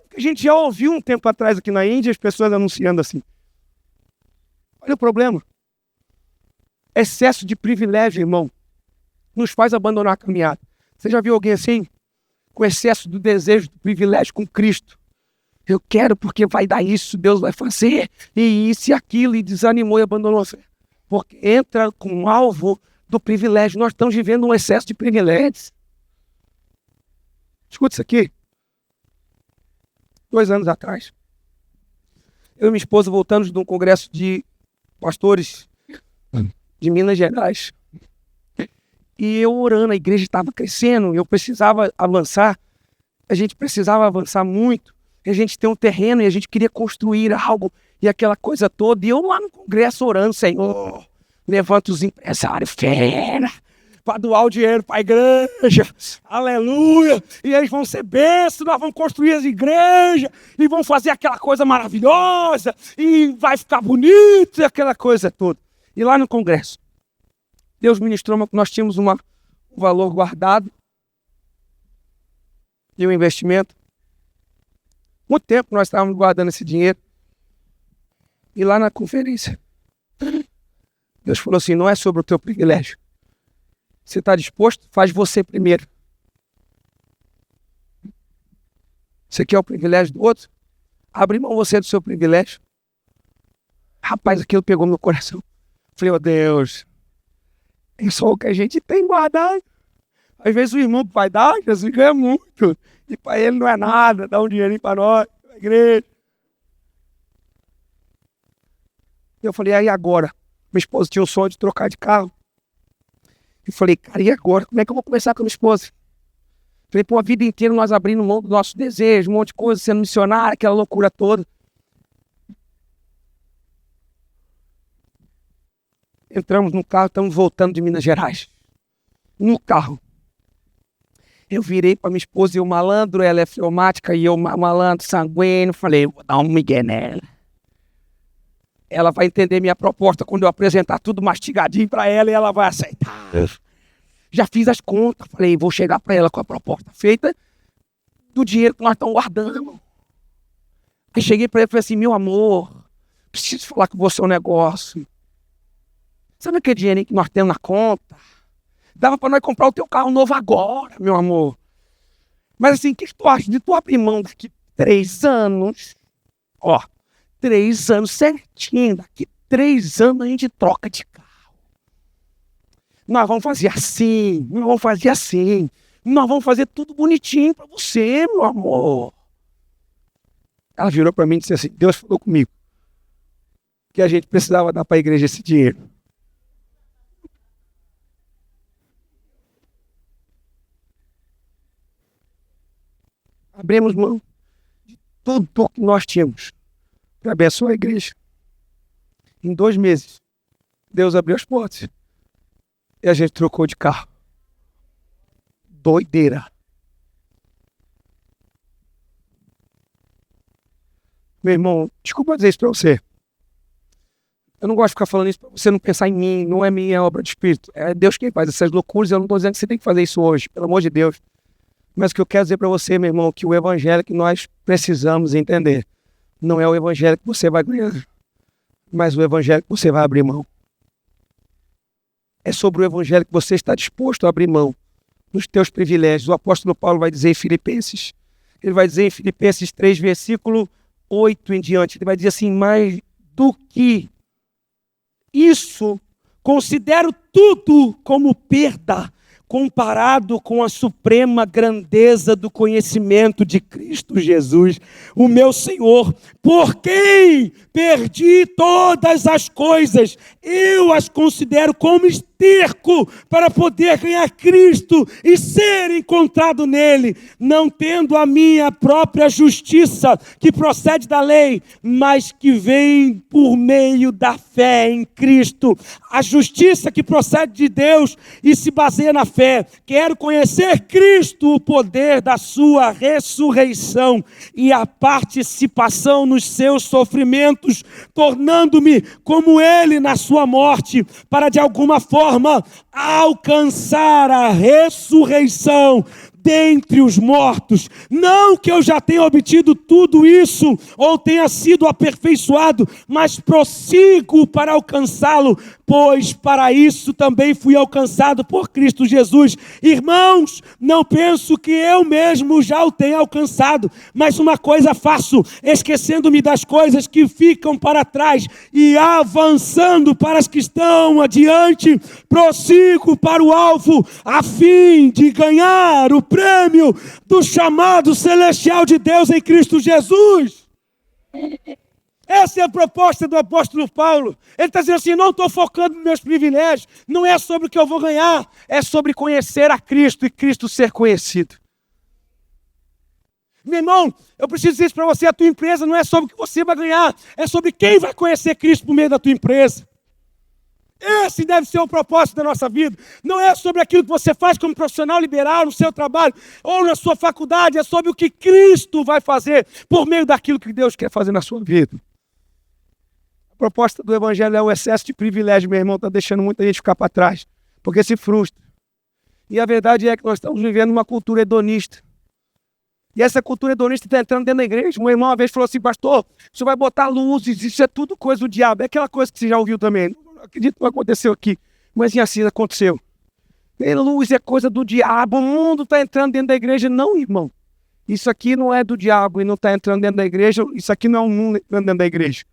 [SPEAKER 2] Porque a gente já ouviu um tempo atrás aqui na Índia, as pessoas anunciando assim. Olha o problema. Excesso de privilégio, irmão, nos faz abandonar a caminhada. Você já viu alguém assim? Com excesso do desejo, do privilégio com Cristo. Eu quero porque vai dar isso, Deus vai fazer, e isso e aquilo, e desanimou e abandonou a fé. Porque entra com o alvo do privilégio. Nós estamos vivendo um excesso de privilégios. Escuta isso aqui. 2 anos atrás, eu e minha esposa voltamos de um congresso de pastores de Minas Gerais. E eu orando, a igreja estava crescendo, eu precisava avançar. A gente precisava avançar muito. E a gente tem um terreno e a gente queria construir algo e aquela coisa toda. E eu lá no congresso orando, Senhor, levanta os empresários fera para doar o dinheiro para a igreja. Aleluia. E eles vão ser bênçãos, nós vamos construir as igrejas e vão fazer aquela coisa maravilhosa e vai ficar bonito e aquela coisa toda. E lá no congresso, Deus ministrou, nós tínhamos um valor guardado e um investimento. Muito tempo nós estávamos guardando esse dinheiro. E lá na conferência, Deus falou assim, não é sobre o teu privilégio. Você está disposto? Faz você primeiro. Você quer o privilégio do outro? Abre mão você do seu privilégio. Rapaz, aquilo pegou no meu coração. Falei, oh Deus, é só o que a gente tem guardado. Às vezes o irmão vai dar, Jesus ganha muito. E para ele não é nada, dá um dinheirinho para nós, para a igreja. Eu falei, aí agora? Minha esposa tinha o sonho de trocar de carro. Eu falei, cara, e agora? Como é que eu vou conversar com a minha esposa? Falei, pô, a vida inteira nós abrindo mão do nosso desejo, um monte de coisa, sendo missionário, aquela loucura toda. Entramos no carro, estamos voltando de Minas Gerais. No carro. Eu virei para minha esposa e o malandro, ela é fleumática e eu malandro, sanguíneo. Falei, vou dar um migué nela. Ela vai entender minha proposta quando eu apresentar tudo mastigadinho para ela e ela vai aceitar. Já fiz as contas, falei, vou chegar para ela com a proposta feita do dinheiro que nós estamos guardando. Aí cheguei para ele e falei assim, meu amor, preciso falar com você um negócio. Sabe aquele dinheirinho que nós temos na conta? Dava para nós comprar o teu carro novo agora, meu amor. Mas assim, o que tu acha de tu abrir mão daqui 3 anos? Ó, 3 anos certinho, daqui 3 anos a gente troca de carro. Nós vamos fazer assim, nós vamos fazer assim. Nós vamos fazer tudo bonitinho para você, meu amor. Ela virou para mim e disse assim, Deus falou comigo que a gente precisava dar para a igreja esse dinheiro. Abrimos mão de tudo que nós tínhamos para abençoar a igreja. Em 2 meses, Deus abriu as portas e a gente trocou de carro. Doideira. Meu irmão, desculpa dizer isso para você. Eu não gosto de ficar falando isso para você não pensar em mim, não é minha obra de espírito. É Deus quem faz essas loucuras, eu não estou dizendo que você tem que fazer isso hoje, pelo amor de Deus. Mas o que eu quero dizer para você, meu irmão, que o evangelho que nós precisamos entender não é o evangelho que você vai ganhar, mas o evangelho que você vai abrir mão. É sobre o evangelho que você está disposto a abrir mão dos teus privilégios. O apóstolo Paulo vai dizer em Filipenses, ele vai dizer em Filipenses 3, versículo 8 em diante, ele vai dizer assim, mais do que isso, considero tudo como perda, comparado com a suprema grandeza do conhecimento de Cristo Jesus, o meu Senhor, por quem perdi todas as coisas, eu as considero como esterco para poder ganhar Cristo e ser encontrado nele, não tendo a minha própria justiça que procede da lei, mas que vem por meio da fé em Cristo, a justiça que procede de Deus e se baseia na fé. Quero conhecer Cristo, o poder da sua ressurreição e a participação nos seus sofrimentos, tornando-me como ele na sua morte, para de alguma forma alcançar a ressurreição dentre os mortos. Não que eu já tenha obtido tudo isso ou tenha sido aperfeiçoado, mas prossigo para alcançá-lo, pois para isso também fui alcançado por Cristo Jesus. Irmãos, não penso que eu mesmo já o tenha alcançado, mas uma coisa faço, esquecendo-me das coisas que ficam para trás e avançando para as que estão adiante, prossigo para o alvo, a fim de ganhar o prêmio do chamado celestial de Deus em Cristo Jesus. Essa é a proposta do apóstolo Paulo. Ele está dizendo assim, não estou focando nos meus privilégios, não é sobre o que eu vou ganhar, é sobre conhecer a Cristo e Cristo ser conhecido. Meu irmão, eu preciso dizer isso para você, a tua empresa não é sobre o que você vai ganhar, é sobre quem vai conhecer Cristo por meio da tua empresa. Esse deve ser o propósito da nossa vida. Não é sobre aquilo que você faz como profissional liberal no seu trabalho ou na sua faculdade, é sobre o que Cristo vai fazer por meio daquilo que Deus quer fazer na sua vida. A proposta do evangelho é o excesso de privilégio, meu irmão, está deixando muita gente ficar para trás, porque se frustra. E a verdade é que nós estamos vivendo uma cultura hedonista. E essa cultura hedonista está entrando dentro da igreja. Um irmão uma vez falou assim, pastor, você vai botar luzes, isso é tudo coisa do diabo. É aquela coisa que você já ouviu também. Não acredito que não aconteceu aqui, mas assim aconteceu. E luz é coisa do diabo, o mundo está entrando dentro da igreja. Não, irmão. Isso aqui não é do diabo e não está entrando dentro da igreja. Isso aqui não é um mundo entrando dentro da igreja.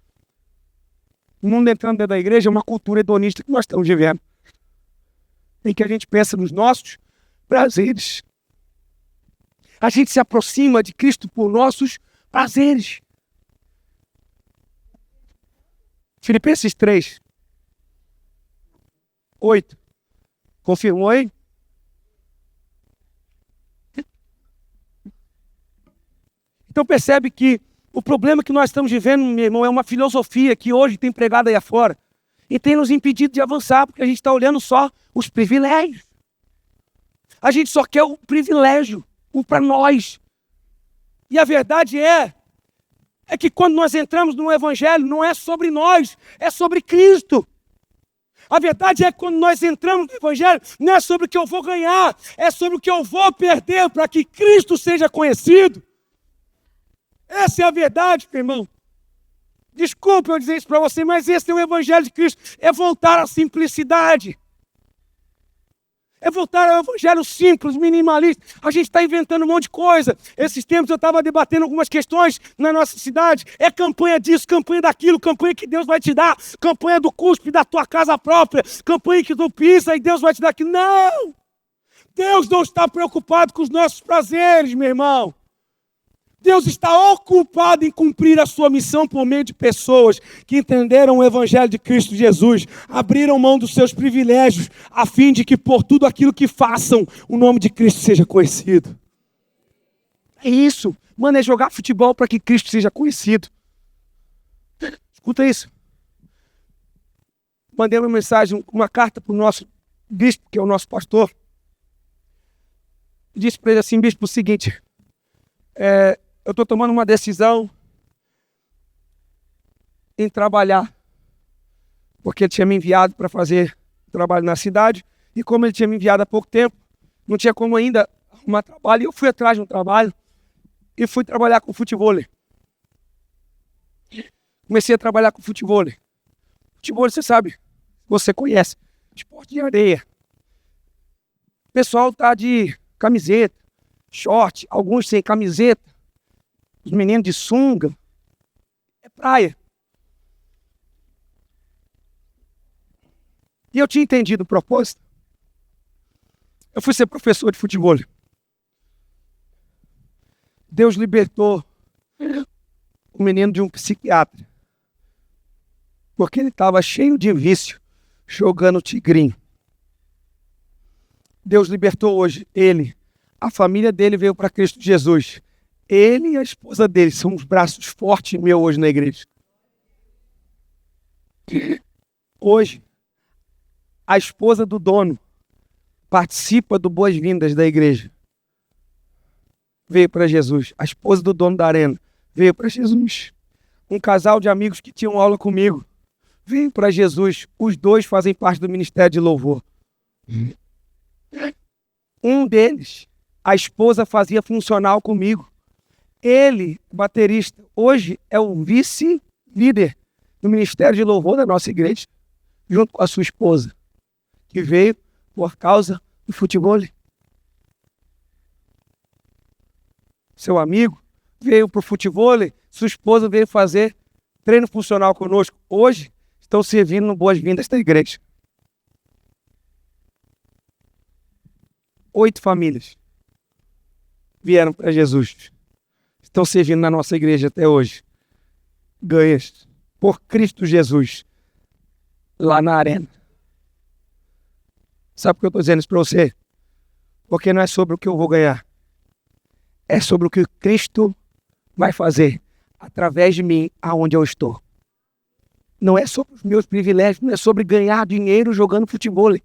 [SPEAKER 2] O mundo entrando dentro da igreja é uma cultura hedonista que nós estamos vivendo. Em que a gente pensa nos nossos prazeres. A gente se aproxima de Cristo por nossos prazeres. Filipenses 3, 8. Confirmou aí? Então percebe que o problema que nós estamos vivendo, meu irmão, é uma filosofia que hoje tem pregado aí afora e tem nos impedido de avançar, porque a gente está olhando só os privilégios. A gente só quer o privilégio, o para nós. E a verdade é que quando nós entramos no evangelho, não é sobre nós, é sobre Cristo. A verdade é que quando nós entramos no evangelho, não é sobre o que eu vou ganhar, é sobre o que eu vou perder para que Cristo seja conhecido. Essa é a verdade, meu irmão. Desculpe eu dizer isso para você, mas esse é o evangelho de Cristo. É voltar à simplicidade. É voltar ao evangelho simples, minimalista. A gente está inventando um monte de coisa. Esses tempos eu estava debatendo algumas questões na nossa cidade. É campanha disso, campanha daquilo, campanha que Deus vai te dar, campanha do cuspe da tua casa própria, campanha que tu pisa e Deus vai te dar aquilo. Não! Deus não está preocupado com os nossos prazeres, meu irmão. Deus está ocupado em cumprir a sua missão por meio de pessoas que entenderam o evangelho de Cristo Jesus, abriram mão dos seus privilégios, a fim de que por tudo aquilo que façam, o nome de Cristo seja conhecido. É isso. Mano, é jogar futebol para que Cristo seja conhecido. Escuta isso. Mandei uma mensagem, uma carta para o nosso bispo, que é o nosso pastor. Disse para ele assim, bispo, o seguinte... eu estou tomando uma decisão em trabalhar, porque ele tinha me enviado para fazer trabalho na cidade, e como ele tinha me enviado há pouco tempo, não tinha como ainda arrumar trabalho, e eu fui atrás de um trabalho, e fui trabalhar com futebol. Comecei a trabalhar com futebol. Futebol, você sabe, você conhece, esporte de areia. O pessoal tá de camiseta, short, alguns sem camiseta, os meninos de sunga, é praia. E eu tinha entendido o propósito. Eu fui ser professor de futebol. Deus libertou o menino de um psiquiatra, porque ele estava cheio de vício, jogando tigrinho. Deus libertou hoje ele. A família dele veio para Cristo Jesus. Ele e a esposa dele são os braços fortes meus hoje na igreja. Hoje, a esposa do dono participa do Boas-Vindas da igreja. Veio para Jesus. A esposa do dono da arena veio para Jesus. Um casal de amigos que tinham aula comigo veio para Jesus. Os dois fazem parte do ministério de louvor. Um deles, a esposa fazia funcional comigo. Ele, baterista, hoje é o vice-líder do ministério de louvor da nossa igreja, junto com a sua esposa, que veio por causa do futebol. Seu amigo veio para o futebol, sua esposa veio fazer treino funcional conosco. Hoje estão servindo no Boas-Vindas da igreja. 8 famílias vieram para Jesus. Estão servindo na nossa igreja até hoje. Ganhas por Cristo Jesus lá na arena. Sabe por que eu estou dizendo isso para você? Porque não é sobre o que eu vou ganhar. É sobre o que Cristo vai fazer através de mim aonde eu estou. Não é sobre os meus privilégios, não é sobre ganhar dinheiro jogando futebol.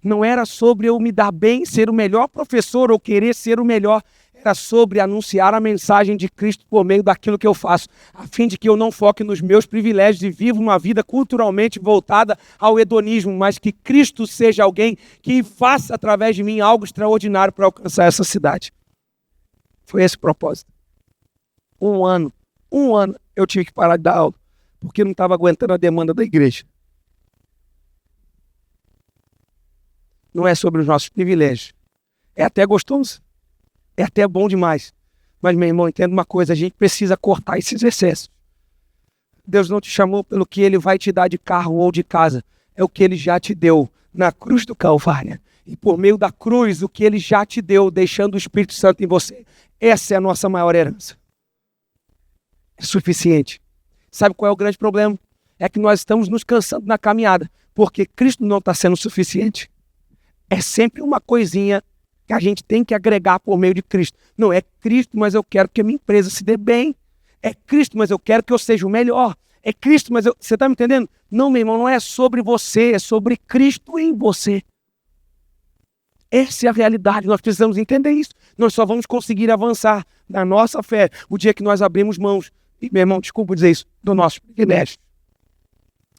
[SPEAKER 2] Não era sobre eu me dar bem, ser o melhor professor ou querer ser o melhor. Era sobre anunciar a mensagem de Cristo por meio daquilo que eu faço, a fim de que eu não foque nos meus privilégios e viva uma vida culturalmente voltada ao hedonismo, mas que Cristo seja alguém que faça através de mim algo extraordinário para alcançar essa cidade. Foi esse o propósito. Um ano eu tive que parar de dar aula, porque não estava aguentando a demanda da igreja. Não é sobre os nossos privilégios. É até gostoso. É até bom demais. Mas, meu irmão, entenda uma coisa. A gente precisa cortar esses excessos. Deus não te chamou pelo que Ele vai te dar de carro ou de casa. É o que Ele já te deu na cruz do Calvário. E por meio da cruz, o que Ele já te deu, deixando o Espírito Santo em você. Essa é a nossa maior herança. É suficiente. Sabe qual é o grande problema? É que nós estamos nos cansando na caminhada. Porque Cristo não está sendo suficiente. É sempre uma coisinha que a gente tem que agregar por meio de Cristo. Não é Cristo, mas eu quero que a minha empresa se dê bem. É Cristo, mas eu quero que eu seja o melhor. É Cristo, mas você está me entendendo? Não, meu irmão, não é sobre você, é sobre Cristo em você. Essa é a realidade, nós precisamos entender isso. Nós só vamos conseguir avançar na nossa fé o dia que nós abrimos mãos, e, meu irmão, desculpa dizer isso, do nosso privilégio.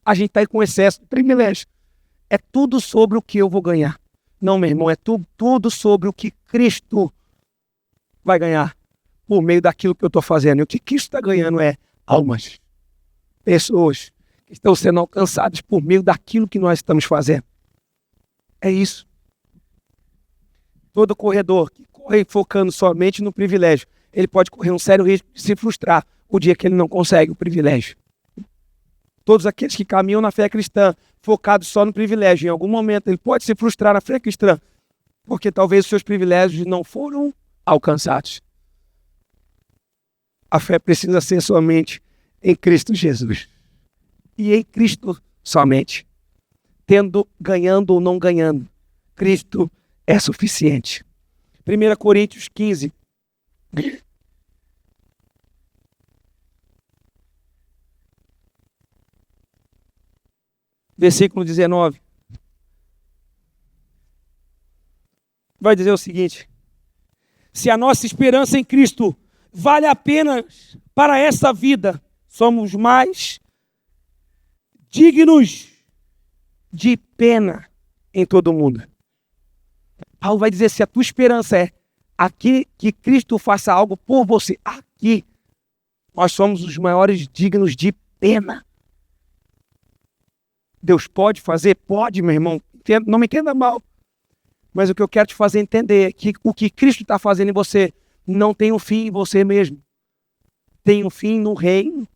[SPEAKER 2] A gente está aí com excesso de privilégio. É tudo sobre o que eu vou ganhar. Não, meu irmão, é tudo sobre o que Cristo vai ganhar por meio daquilo que eu estou fazendo. E o que Cristo está ganhando é almas, pessoas que estão sendo alcançadas por meio daquilo que nós estamos fazendo. É isso. Todo corredor que corre focando somente no privilégio, ele pode correr um sério risco de se frustrar o dia que ele não consegue o privilégio. Todos aqueles que caminham na fé cristã, focados só no privilégio, em algum momento ele pode se frustrar na fé cristã, porque talvez os seus privilégios não foram alcançados. A fé precisa ser somente em Cristo Jesus. E em Cristo somente. Ganhando ou não ganhando, Cristo é suficiente. 1 Coríntios 15. Versículo 19. Vai dizer o seguinte: se a nossa esperança em Cristo vale a pena para essa vida, somos mais dignos de pena em todo o mundo. Paulo vai dizer, se a tua esperança é aqui que Cristo faça algo por você, aqui, nós somos os maiores dignos de pena. Deus pode fazer? Pode, meu irmão. Não me entenda mal. Mas o que eu quero te fazer entender é que o que Cristo está fazendo em você não tem um fim em você mesmo. Tem um fim no reino.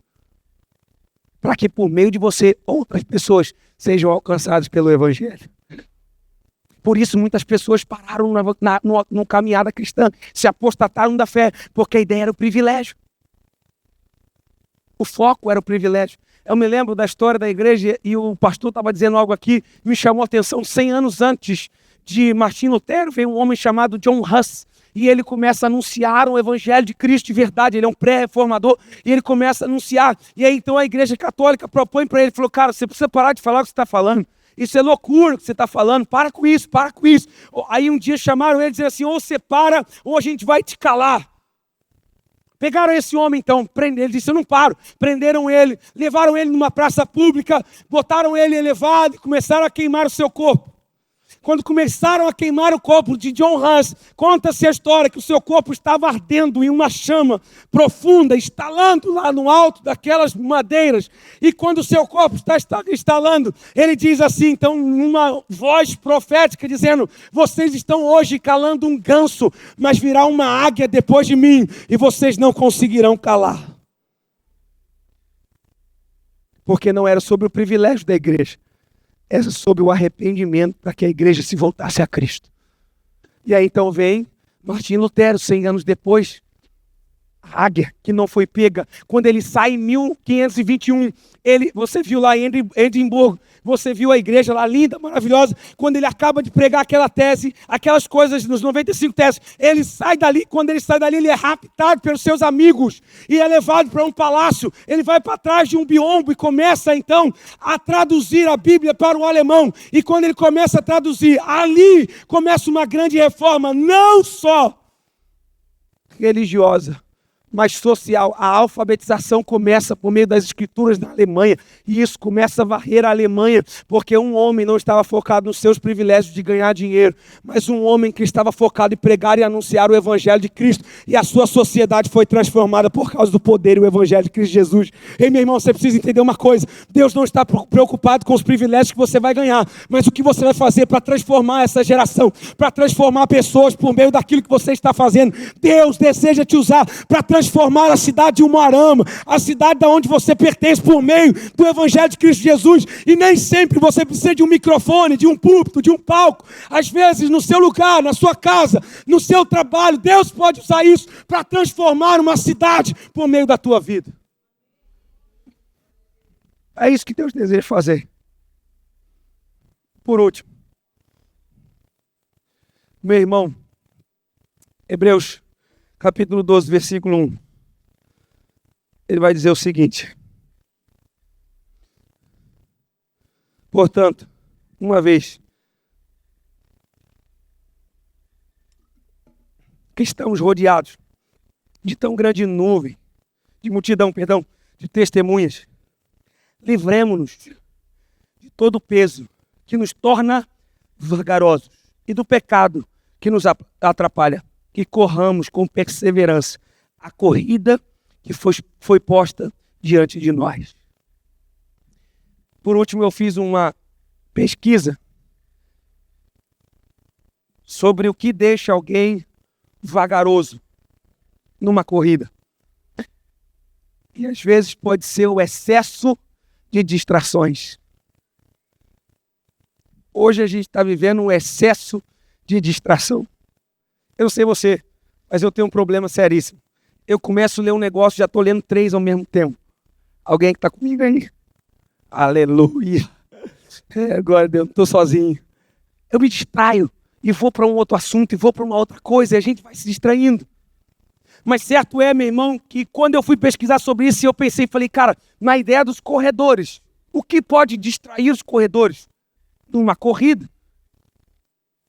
[SPEAKER 2] Para que por meio de você outras pessoas sejam alcançadas pelo Evangelho. Por isso muitas pessoas pararam no caminhada cristã, se apostataram da fé, porque a ideia era o privilégio. O foco era o privilégio. Eu me lembro da história da igreja e o pastor estava dizendo algo aqui, me chamou a atenção. 100 anos antes de Martim Lutero, veio um homem chamado John Huss, e ele começa a anunciar o evangelho de Cristo de verdade. Ele é um pré-reformador, e ele começa a anunciar. E aí então a igreja católica propõe para ele, falou, cara, você precisa parar de falar o que você está falando. Isso é loucura o que você está falando, para com isso, para com isso. Aí um dia chamaram ele e disseram assim, ou você para, ou a gente vai te calar. Pegaram esse homem então, ele disse, eu não paro. Prenderam ele, levaram ele numa praça pública, botaram ele elevado e começaram a queimar o seu corpo. Quando começaram a queimar o corpo de John Huss, conta-se a história que o seu corpo estava ardendo em uma chama profunda, estalando lá no alto daquelas madeiras. E quando o seu corpo está estalando, ele diz assim, então, numa voz profética, dizendo, vocês estão hoje calando um ganso, mas virá uma águia depois de mim, e vocês não conseguirão calar. Porque não era sobre o privilégio da igreja. Essa sobre o arrependimento para que a igreja se voltasse a Cristo. E aí então vem Martim Lutero, 100 anos depois, a águia que não foi pega. Quando ele sai em 1521, você viu lá em Edimburgo, você viu a igreja lá linda, maravilhosa. Quando ele acaba de pregar aquela tese, aquelas coisas nos 95 teses, ele sai dali. Quando ele sai dali, ele é raptado pelos seus amigos e é levado para um palácio. Ele vai para trás de um biombo e começa então a traduzir a Bíblia para o alemão. E quando ele começa a traduzir, ali começa uma grande reforma, não só religiosa, mas social. A alfabetização começa por meio das escrituras da Alemanha, e isso começa a varrer a Alemanha, porque um homem não estava focado nos seus privilégios de ganhar dinheiro, mas um homem que estava focado em pregar e anunciar o Evangelho de Cristo, e a sua sociedade foi transformada por causa do poder e o Evangelho de Cristo Jesus. Ei, meu irmão, você precisa entender uma coisa, Deus não está preocupado com os privilégios que você vai ganhar, mas o que você vai fazer para transformar essa geração, para transformar pessoas por meio daquilo que você está fazendo. Deus deseja te usar para transformar a cidade de Umuarama, a cidade da onde você pertence, por meio do Evangelho de Cristo Jesus. E nem sempre você precisa de um microfone, de um púlpito, de um palco. Às vezes no seu lugar, na sua casa, no seu trabalho, Deus pode usar isso para transformar uma cidade por meio da tua vida. É isso que Deus deseja fazer. Por último, meu irmão, Hebreus capítulo 12, versículo 1. Ele vai dizer o seguinte: portanto, uma vez que estamos rodeados de tão grande nuvem, de multidão, de testemunhas, livremo-nos de todo o peso que nos torna vagarosos e do pecado que nos atrapalha, que corramos com perseverança a corrida que foi posta diante de nós. Por último, eu fiz uma pesquisa sobre o que deixa alguém vagaroso numa corrida. E às vezes pode ser o excesso de distrações. Hoje a gente está vivendo um excesso de distração. Eu não sei você, mas eu tenho um problema seríssimo. Eu começo a ler um negócio, já estou lendo 3 ao mesmo tempo. Alguém que está comigo aí? Aleluia. Agora eu estou sozinho. Eu me distraio e vou para um outro assunto e vou para uma outra coisa e a gente vai se distraindo. Mas certo é, meu irmão, que quando eu fui pesquisar sobre isso, eu pensei, falei, cara, na ideia dos corredores. O que pode distrair os corredores numa corrida?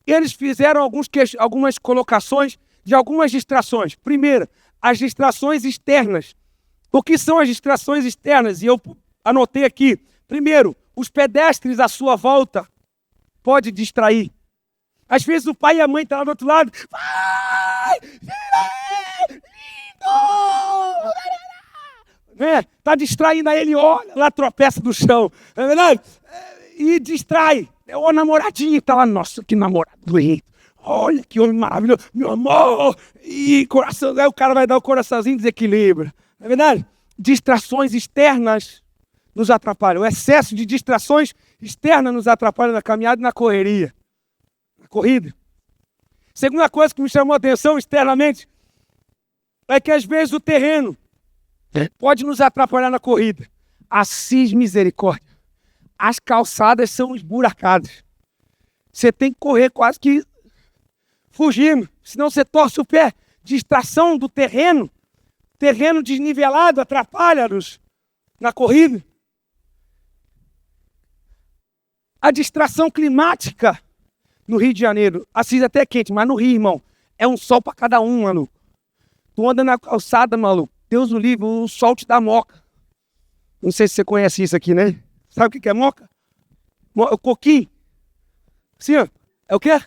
[SPEAKER 2] Eles fizeram algumas colocações de algumas distrações. Primeiro, as distrações externas. O que são as distrações externas? E eu anotei aqui, Primeiro, os pedestres à sua volta pode distrair. Às vezes o pai e a mãe estão lá do outro lado. Vai! Lindo! Né? Tá distraindo, aí ele olha, lá tropeça do chão. Não é verdade? E distrai. É o namoradinho, tá lá, nossa, que namorado lindo. Olha que homem maravilhoso, meu amor. E coração, aí o cara vai dar o coraçãozinho e desequilibra. Não é verdade? Distrações externas nos atrapalham. O excesso de distrações externas nos atrapalha na caminhada e na correria. Na corrida. Segunda coisa que me chamou a atenção externamente é que às vezes o terreno pode nos atrapalhar na corrida. Assis misericórdia. As calçadas são esburacadas. Você tem que correr quase que fugindo, senão você torce o pé. Distração do terreno. Terreno desnivelado atrapalha-nos na corrida. A distração climática no Rio de Janeiro. Assis até é quente, mas no Rio, irmão, é um sol para cada um, maluco. Tu anda na calçada, maluco. Deus o livre, o sol te dá moca. Não sei se você conhece isso aqui, né? Sabe o que é moca? O coquinho. Assim, ó. É o quê?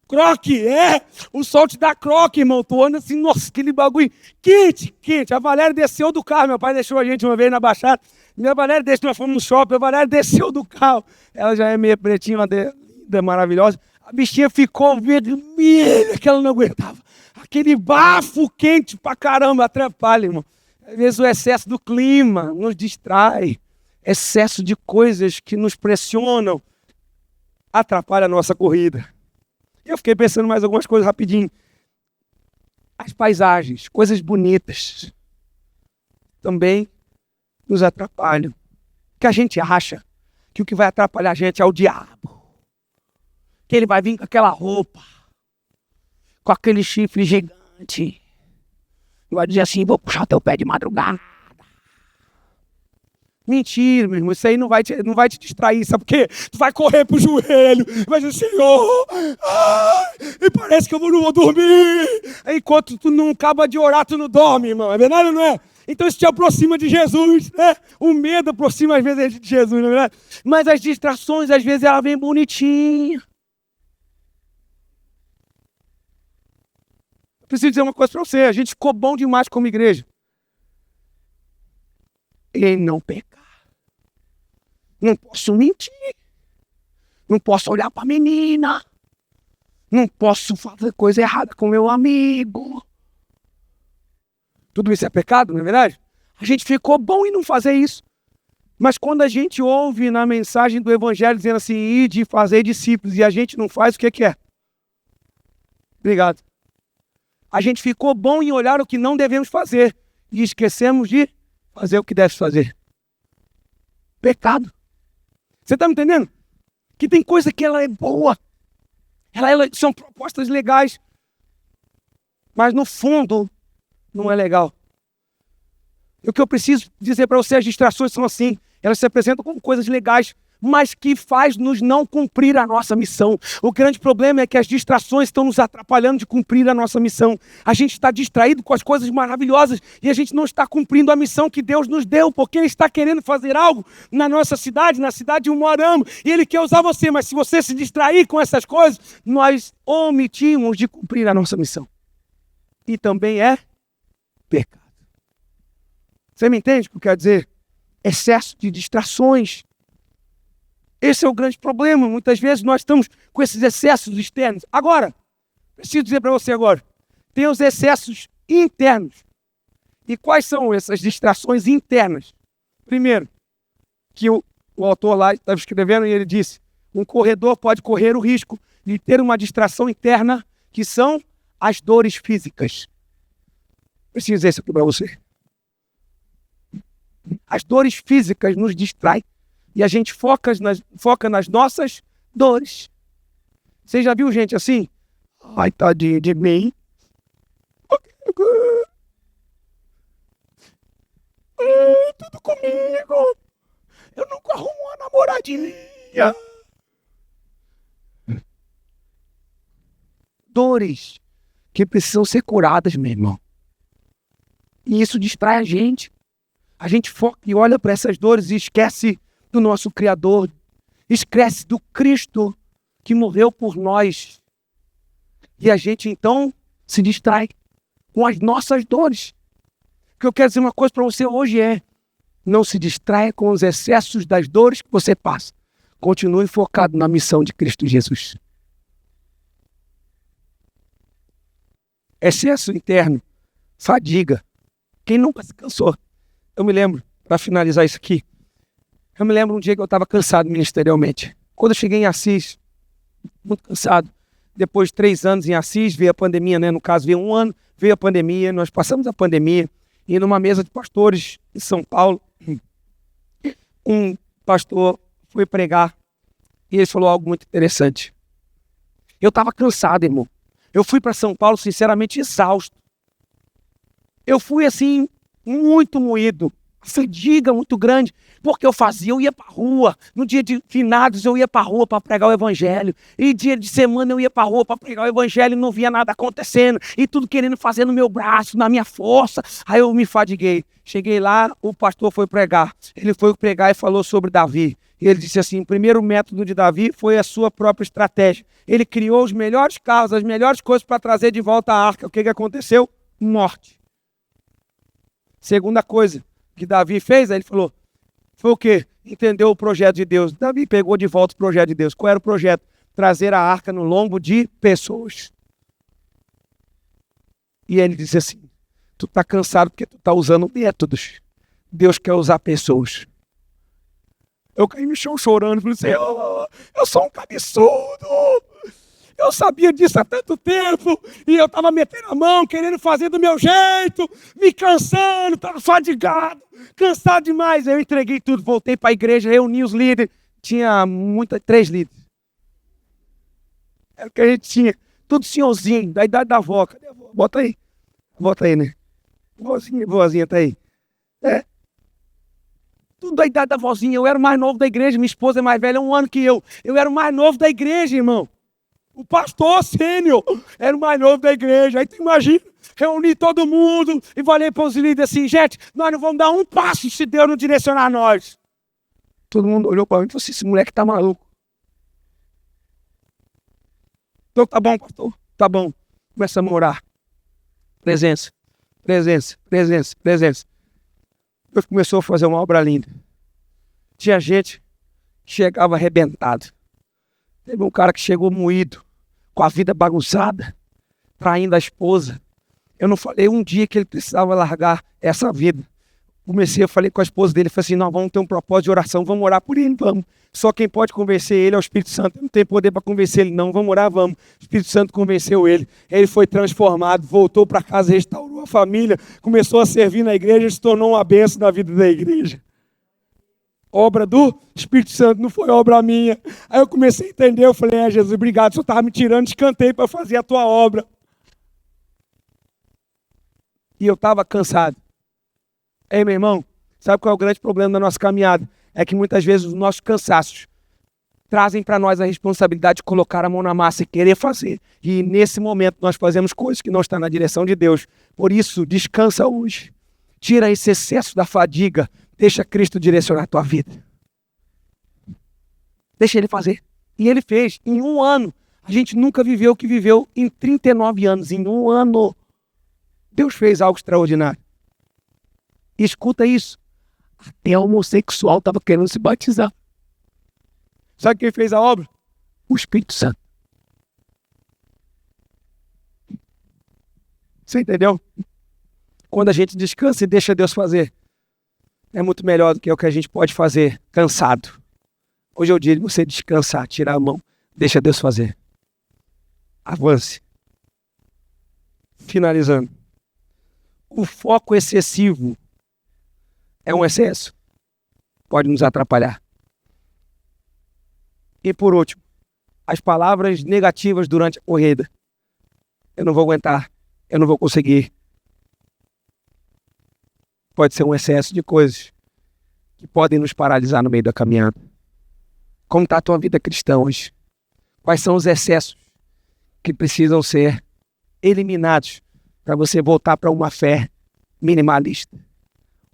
[SPEAKER 2] Croque, é. O sol te dá croque, irmão. Tu anda assim, nossa, aquele bagulho quente, quente. A Valéria desceu do carro. Meu pai deixou a gente uma vez na Baixada. Minha Valéria desceu, nós fomos no shopping. A Valéria desceu do carro. Ela já é meio pretinha, linda, maravilhosa. A bichinha ficou vermelha, que ela não aguentava. Aquele bafo quente pra caramba, atrapalha, irmão. Às vezes o excesso do clima nos distrai. Excesso de coisas que nos pressionam atrapalha a nossa corrida. Eu fiquei pensando mais algumas coisas rapidinho. As paisagens, coisas bonitas, também nos atrapalham. Que a gente acha que o que vai atrapalhar a gente é o diabo. Que ele vai vir com aquela roupa, com aquele chifre gigante. E vai dizer assim, vou puxar teu pé de madrugada. Mentira, meu irmão, isso aí não vai te distrair, sabe por quê? Tu vai correr pro joelho, vai dizer, Senhor, e parece que eu não vou dormir. Enquanto tu não acaba de orar, tu não dorme, irmão, é verdade ou não é? Então isso te aproxima de Jesus, né? O medo aproxima às vezes a gente de Jesus, não é verdade? Mas as distrações, às vezes, ela vem bonitinha. Preciso dizer uma coisa para você, a gente ficou bom demais como igreja em não pecar. Não posso mentir. Não posso olhar para a menina. Não posso fazer coisa errada com meu amigo. Tudo isso é pecado, não é verdade? A gente ficou bom em não fazer isso. Mas quando a gente ouve na mensagem do Evangelho dizendo assim, ide fazer discípulos, e a gente não faz, o que é? Obrigado. A gente ficou bom em olhar o que não devemos fazer e esquecemos de fazer o que deve fazer. Pecado. Você está me entendendo? Que tem coisa que ela é boa. São propostas legais. Mas no fundo, não é legal. E o que eu preciso dizer para você, as distrações são assim. Elas se apresentam como coisas legais, mas que faz-nos não cumprir a nossa missão. O grande problema é que as distrações estão nos atrapalhando de cumprir a nossa missão. A gente está distraído com as coisas maravilhosas e a gente não está cumprindo a missão que Deus nos deu, porque Ele está querendo fazer algo na nossa cidade, na cidade de Umuarama, e Ele quer usar você, mas se você se distrair com essas coisas, nós omitimos de cumprir a nossa missão. E também é pecado. Você me entende o que eu quero dizer? Excesso de distrações. Esse é o grande problema. Muitas vezes nós estamos com esses excessos externos. Agora, preciso dizer para você agora, tem os excessos internos. E quais são essas distrações internas? Primeiro, que o autor lá estava escrevendo e ele disse, um corredor pode correr o risco de ter uma distração interna, que são as dores físicas. Preciso dizer isso aqui para você. As dores físicas nos distraem. E a gente foca nas nossas dores. Você já viu gente assim? Ai, tadinho de mim. Tudo comigo. Eu nunca arrumo uma namoradinha. Dores que precisam ser curadas, meu irmão. E isso distrai a gente. a gente foca e olha para essas dores e esquece do nosso Criador, esquece do Cristo que morreu por nós. E a gente então se distrai com as nossas dores. O que eu quero dizer uma coisa para você hoje é: não se distraia com os excessos das dores que você passa. Continue focado na missão de Cristo Jesus. Excesso interno, fadiga. Quem nunca se cansou? Eu me lembro, para finalizar isso aqui, eu me lembro um dia que eu estava cansado ministerialmente. Quando eu cheguei em Assis, muito cansado. Depois de 3 anos em Assis, veio a pandemia, né? No caso, veio 1 ano, veio a pandemia, nós passamos a pandemia. E numa mesa de pastores em São Paulo, um pastor foi pregar e ele falou algo muito interessante. Eu estava cansado, irmão. Eu fui para São Paulo, sinceramente, exausto. Eu fui, assim, muito moído. Fadiga muito grande, porque eu ia para a rua, no dia de finados eu ia para a rua para pregar o evangelho, e dia de semana eu ia para a rua para pregar o evangelho e não via nada acontecendo, e tudo querendo fazer no meu braço, na minha força. Aí eu me fadiguei, cheguei lá, o pastor foi pregar, ele foi pregar e falou sobre Davi, e ele disse assim: o primeiro método de Davi foi a sua própria estratégia, ele criou os melhores carros, as melhores coisas para trazer de volta a arca. O que aconteceu? Morte. Segunda coisa que Davi fez, aí ele falou, foi o quê? Entendeu o projeto de Deus. Davi pegou de volta o projeto de Deus. Qual era o projeto? Trazer a arca no lombo de pessoas. E ele disse assim: tu está cansado porque tu está usando métodos. Deus quer usar pessoas. Eu caí no chão chorando, falei assim: eu sou um cabeçudo. Eu sabia disso há tanto tempo, e eu estava metendo a mão, querendo fazer do meu jeito, me cansando, estava fadigado, cansado demais. Eu entreguei tudo, voltei para a igreja, reuni os líderes, tinha 3 líderes. Era o que a gente tinha, tudo senhorzinho, da idade da avó. Cadê a avó? Bota aí, né? Vozinha tá aí. Tudo da idade da vozinha. Eu era o mais novo da igreja, minha esposa é mais velha 1 ano que eu. Eu era o mais novo da igreja, irmão. O pastor sênior era o mais novo da igreja. Aí tu imagina, reuni todo mundo e falei para os líderes assim: gente, nós não vamos dar um passo se Deus não direcionar nós. Todo mundo olhou para mim e falou assim: esse moleque tá maluco. Então tá bom, pastor, tá bom. Começamos a orar. Presença. Deus começou a fazer uma obra linda. Tinha gente que chegava arrebentado. Teve um cara que chegou moído, com a vida bagunçada, traindo a esposa. Eu não falei um dia que ele precisava largar essa vida. Eu falei com a esposa dele, falei assim: nós vamos ter um propósito de oração, vamos orar por ele, vamos. Só quem pode convencer ele é o Espírito Santo. Eu não tenho poder para convencer ele, não. Vamos orar, vamos. O Espírito Santo convenceu ele. Ele foi transformado, voltou para casa, restaurou a família, começou a servir na igreja, se tornou uma bênção na vida da igreja. Obra do Espírito Santo, não foi obra minha. Aí eu comecei a entender, eu falei: Jesus, obrigado, o Senhor estava me tirando de escanteio para fazer a tua obra. E eu estava cansado. Ei, meu irmão, sabe qual é o grande problema da nossa caminhada? É que muitas vezes os nossos cansaços trazem para nós a responsabilidade de colocar a mão na massa e querer fazer. E nesse momento nós fazemos coisas que não estão na direção de Deus. Por isso, descansa hoje. Tira esse excesso da fadiga. Deixa Cristo direcionar a tua vida. Deixa Ele fazer. E Ele fez. Em 1 ano. A gente nunca viveu o que viveu em 39 anos. Em 1 ano. Deus fez algo extraordinário. E escuta isso. Até homossexual estava querendo se batizar. Sabe quem fez a obra? O Espírito Santo. Você entendeu? Quando a gente descansa e deixa Deus fazer, é muito melhor do que o que a gente pode fazer cansado. Hoje é o dia de você descansar, tirar a mão, deixa Deus fazer. Avance. Finalizando. O foco excessivo é um excesso. Pode nos atrapalhar. E por último, as palavras negativas durante a corrida. Eu não vou aguentar. Eu não vou conseguir. Pode ser um excesso de coisas que podem nos paralisar no meio da caminhada. Como está a tua vida cristã hoje? Quais são os excessos que precisam ser eliminados para você voltar para uma fé minimalista?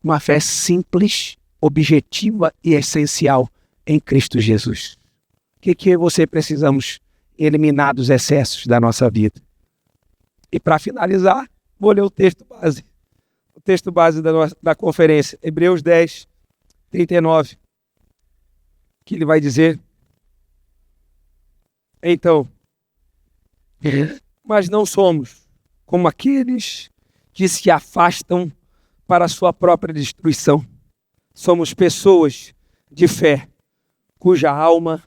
[SPEAKER 3] Uma fé simples, objetiva e essencial em Cristo Jesus. O que você precisamos eliminar dos excessos da nossa vida? E para finalizar, vou ler o texto base. O texto base da conferência, Hebreus 10, 39. Que ele vai dizer: então, mas não somos como aqueles que se afastam para a sua própria destruição. Somos pessoas de fé, cuja alma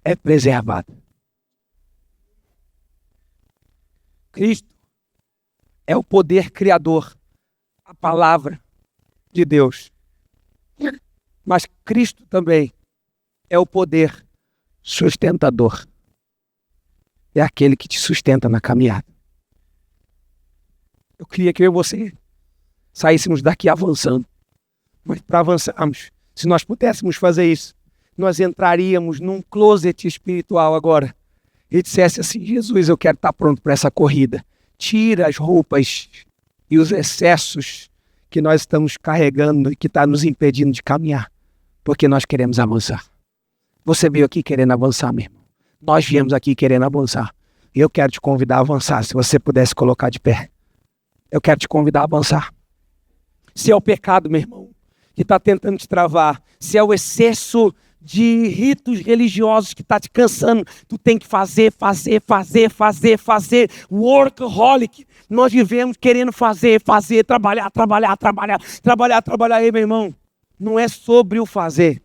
[SPEAKER 3] é preservada. Cristo é o poder criador, a palavra de Deus. Mas Cristo também é o poder sustentador. É aquele que te sustenta na caminhada. Eu queria que eu e você saíssemos daqui avançando. Mas para avançarmos, se nós pudéssemos fazer isso, nós entraríamos num closet espiritual agora e dissesse assim: Jesus, eu quero estar pronto para essa corrida. Tira as roupas e os excessos que nós estamos carregando e que está nos impedindo de caminhar, porque nós queremos avançar. Você veio aqui querendo avançar, meu irmão. Nós viemos aqui querendo avançar. E eu quero te convidar a avançar, se você pudesse colocar de pé. Eu quero te convidar a avançar. Se é o pecado, meu irmão, que está tentando te travar, se é o excesso de ritos religiosos que está te cansando, tu tem que fazer. Workaholic. Nós vivemos querendo fazer, trabalhar. Aí, meu irmão, não é sobre o fazer.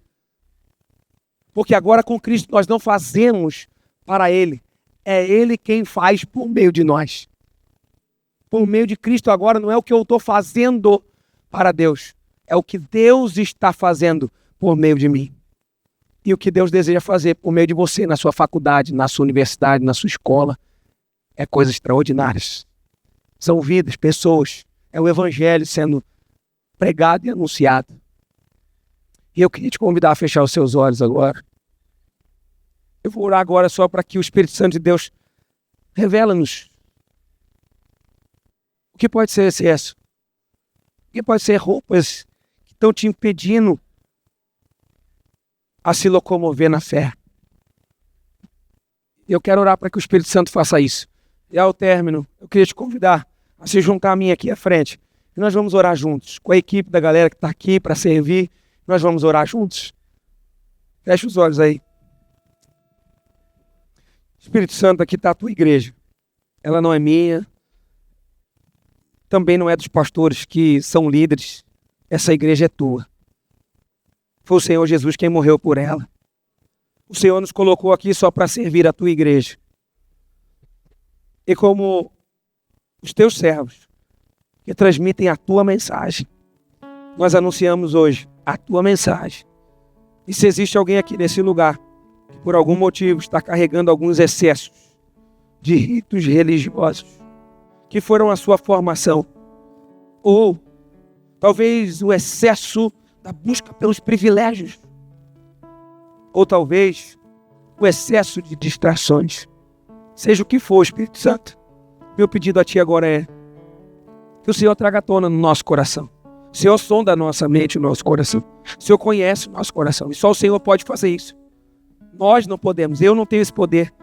[SPEAKER 3] Porque agora com Cristo nós não fazemos para Ele. É Ele quem faz por meio de nós. Por meio de Cristo agora não é o que eu estou fazendo para Deus. É o que Deus está fazendo por meio de mim. E o que Deus deseja fazer por meio de você, na sua faculdade, na sua universidade, na sua escola, é coisas extraordinárias. São vidas, pessoas. É o Evangelho sendo pregado e anunciado. E eu queria te convidar a fechar os seus olhos agora. Eu vou orar agora só para que o Espírito Santo de Deus revela-nos o que pode ser excesso. O que pode ser roupas que estão te impedindo a se locomover na fé. Eu quero orar para que o Espírito Santo faça isso. E ao término, eu queria te convidar a se juntar a mim aqui à frente. E nós vamos orar juntos, com a equipe da galera que está aqui para servir. Nós vamos orar juntos. Fecha os olhos aí. Espírito Santo, aqui está a tua igreja. Ela não é minha. Também não é dos pastores que são líderes. Essa igreja é tua. Foi o Senhor Jesus quem morreu por ela. O Senhor nos colocou aqui só para servir a tua igreja. E como os teus servos que transmitem a tua mensagem, nós anunciamos hoje a tua mensagem. E se existe alguém aqui nesse lugar que por algum motivo está carregando alguns excessos de ritos religiosos que foram a sua formação, ou talvez o excesso da busca pelos privilégios, ou talvez o excesso de distrações, seja o que for, Espírito Santo, meu pedido a Ti agora é que o Senhor traga à tona no nosso coração. O Senhor sonda a nossa mente, o nosso coração. O Senhor conhece o nosso coração. E só o Senhor pode fazer isso. Nós não podemos. Eu não tenho esse poder.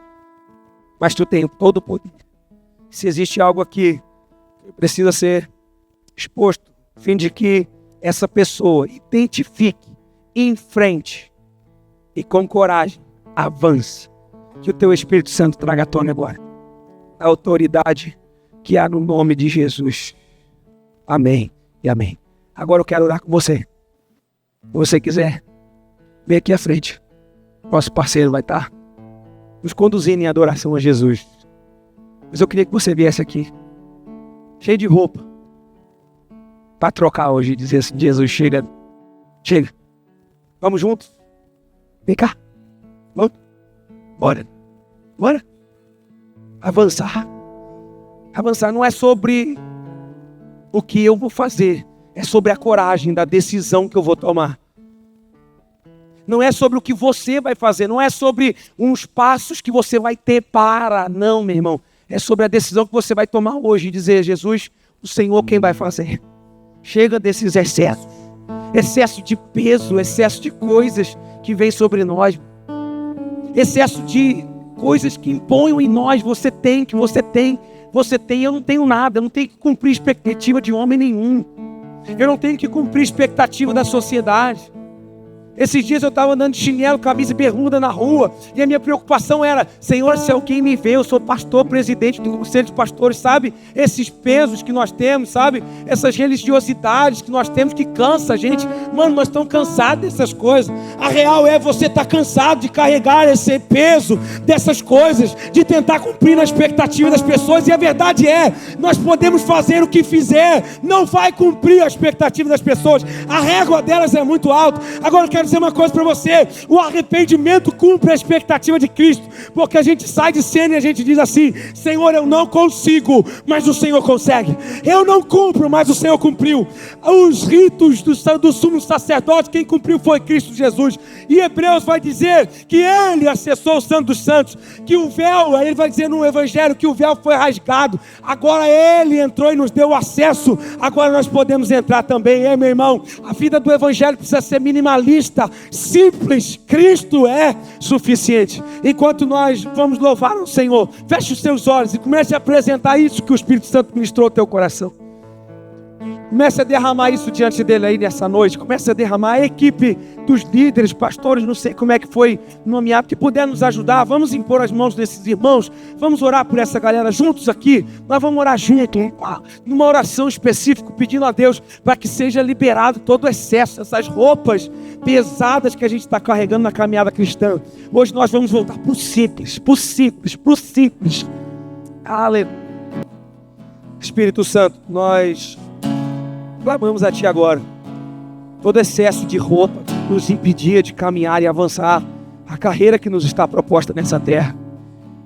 [SPEAKER 3] Mas Tu tens todo o poder. Se existe algo aqui que precisa ser exposto, a fim de que essa pessoa identifique, enfrente e com coragem avance. Que o Teu Espírito Santo traga à tona agora a autoridade que há no nome de Jesus. Amém e amém. Agora eu quero orar com você. Se você quiser, vem aqui à frente. Nosso parceiro vai estar nos conduzindo em adoração a Jesus. Mas eu queria que você viesse aqui, cheio de roupa, para trocar hoje e dizer assim: Jesus, chega. Vamos juntos? Vem cá. Vamos? Bora. Avançar. Avançar não é sobre o que eu vou fazer, é sobre a coragem da decisão que eu vou tomar. Não é sobre o que você vai fazer, não é sobre uns passos que você vai ter para, não, meu irmão. É sobre a decisão que você vai tomar hoje e dizer: Jesus, o Senhor quem vai fazer. Chega desses excessos, excesso de peso, excesso de coisas que vem sobre nós, excesso de coisas que imponham em nós. Você tem, eu não tenho nada, eu não tenho que cumprir expectativa de homem nenhum, eu não tenho que cumprir expectativa da sociedade. Esses dias eu estava andando de chinelo, camisa e bermuda na rua, e a minha preocupação era: Senhor, se alguém me vê, eu sou pastor, presidente do conselho de pastores, sabe? Esses pesos que nós temos, sabe? Essas religiosidades que nós temos que cansa a gente. Mano, nós estamos cansados dessas coisas. A real é você estar cansado de carregar esse peso dessas coisas, de tentar cumprir a expectativa das pessoas. E a verdade é, nós podemos fazer o que fizer, não vai cumprir a expectativa das pessoas. A régua delas é muito alta. Agora eu quero dizer uma coisa para você: o arrependimento cumpre a expectativa de Cristo, porque a gente sai de cena e a gente diz assim: Senhor, eu não consigo, mas o Senhor consegue. Eu não cumpro, mas o Senhor cumpriu. Os ritos do sumo sacerdote, quem cumpriu foi Cristo Jesus. E Hebreus vai dizer que Ele acessou o Santo dos Santos, que o véu, ele vai dizer no Evangelho que o véu foi rasgado, agora Ele entrou e nos deu acesso, agora nós podemos entrar também. Meu irmão, a vida do Evangelho precisa ser minimalista, simples. Cristo é suficiente. Enquanto nós vamos louvar o Senhor, feche os seus olhos e comece a apresentar isso que o Espírito Santo ministrou ao teu coração. Comece a derramar isso diante dele aí nessa noite. Comece a derramar. A equipe dos líderes, pastores, não sei como é que foi nomeado, que puder nos ajudar, vamos impor as mãos desses irmãos, vamos orar por essa galera juntos aqui. Nós vamos orar junto, numa oração específica, pedindo a Deus para que seja liberado todo o excesso, essas roupas pesadas que a gente está carregando na caminhada cristã. Hoje nós vamos voltar para o simples, para o simples, para o simples. Aleluia. Espírito Santo, nós clamamos a Ti agora. Todo excesso de roupa que nos impedia de caminhar e avançar a carreira que nos está proposta nessa terra,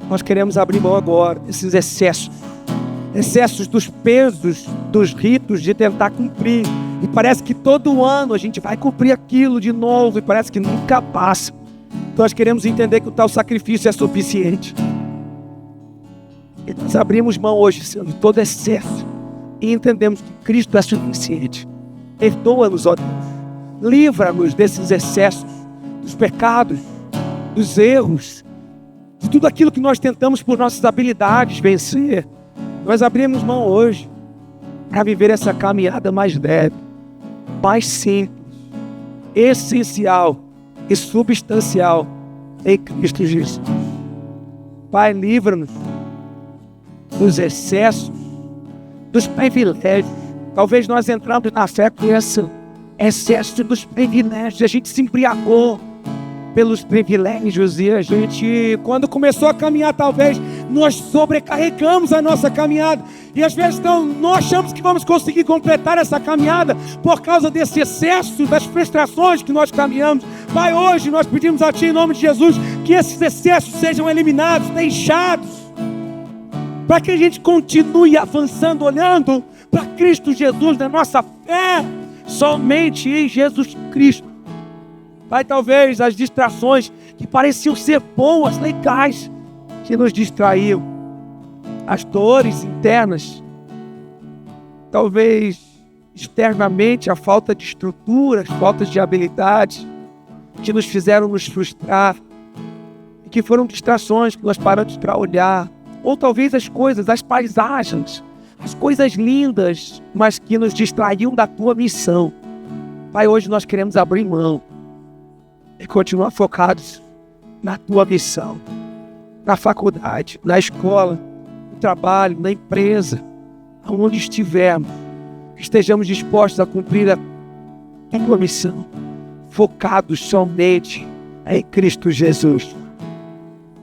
[SPEAKER 3] nós queremos abrir mão agora desses excessos dos pesos, dos ritos de tentar cumprir, e parece que todo ano a gente vai cumprir aquilo de novo e parece que nunca passa. Então nós queremos entender que o tal sacrifício é suficiente, e nós abrimos mão hoje, Senhor, de todo excesso e entendemos que Cristo é suficiente. Perdoa-nos, ó Deus, livra-nos desses excessos, dos pecados, dos erros, de tudo aquilo que nós tentamos por nossas habilidades vencer. Nós abrimos mão hoje para viver essa caminhada mais leve, mais simples, essencial e substancial em Cristo Jesus. Pai, livra-nos dos excessos, dos privilégios. Talvez nós entramos na fé com esse excesso dos privilégios, a gente se embriagou pelos privilégios e a gente, quando começou a caminhar, talvez nós sobrecarregamos a nossa caminhada, e às vezes não achamos que vamos conseguir completar essa caminhada por causa desse excesso, das frustrações que nós caminhamos. Pai, hoje nós pedimos a Ti, em nome de Jesus, que esses excessos sejam eliminados, deixados, para que a gente continue avançando, olhando para Cristo Jesus, na nossa fé somente em Jesus Cristo. Pai, talvez as distrações que pareciam ser boas, legais, que nos distraíam, as dores internas, talvez externamente a falta de estrutura, as faltas de habilidade, que nos fizeram nos frustrar, e que foram distrações que nós paramos para olhar, ou talvez as coisas, as paisagens, as coisas lindas, mas que nos distraíam da Tua missão. Pai, hoje nós queremos abrir mão e continuar focados na Tua missão, na faculdade, na escola, no trabalho, na empresa, aonde estivermos, estejamos dispostos a cumprir a Tua missão, focados somente em Cristo Jesus.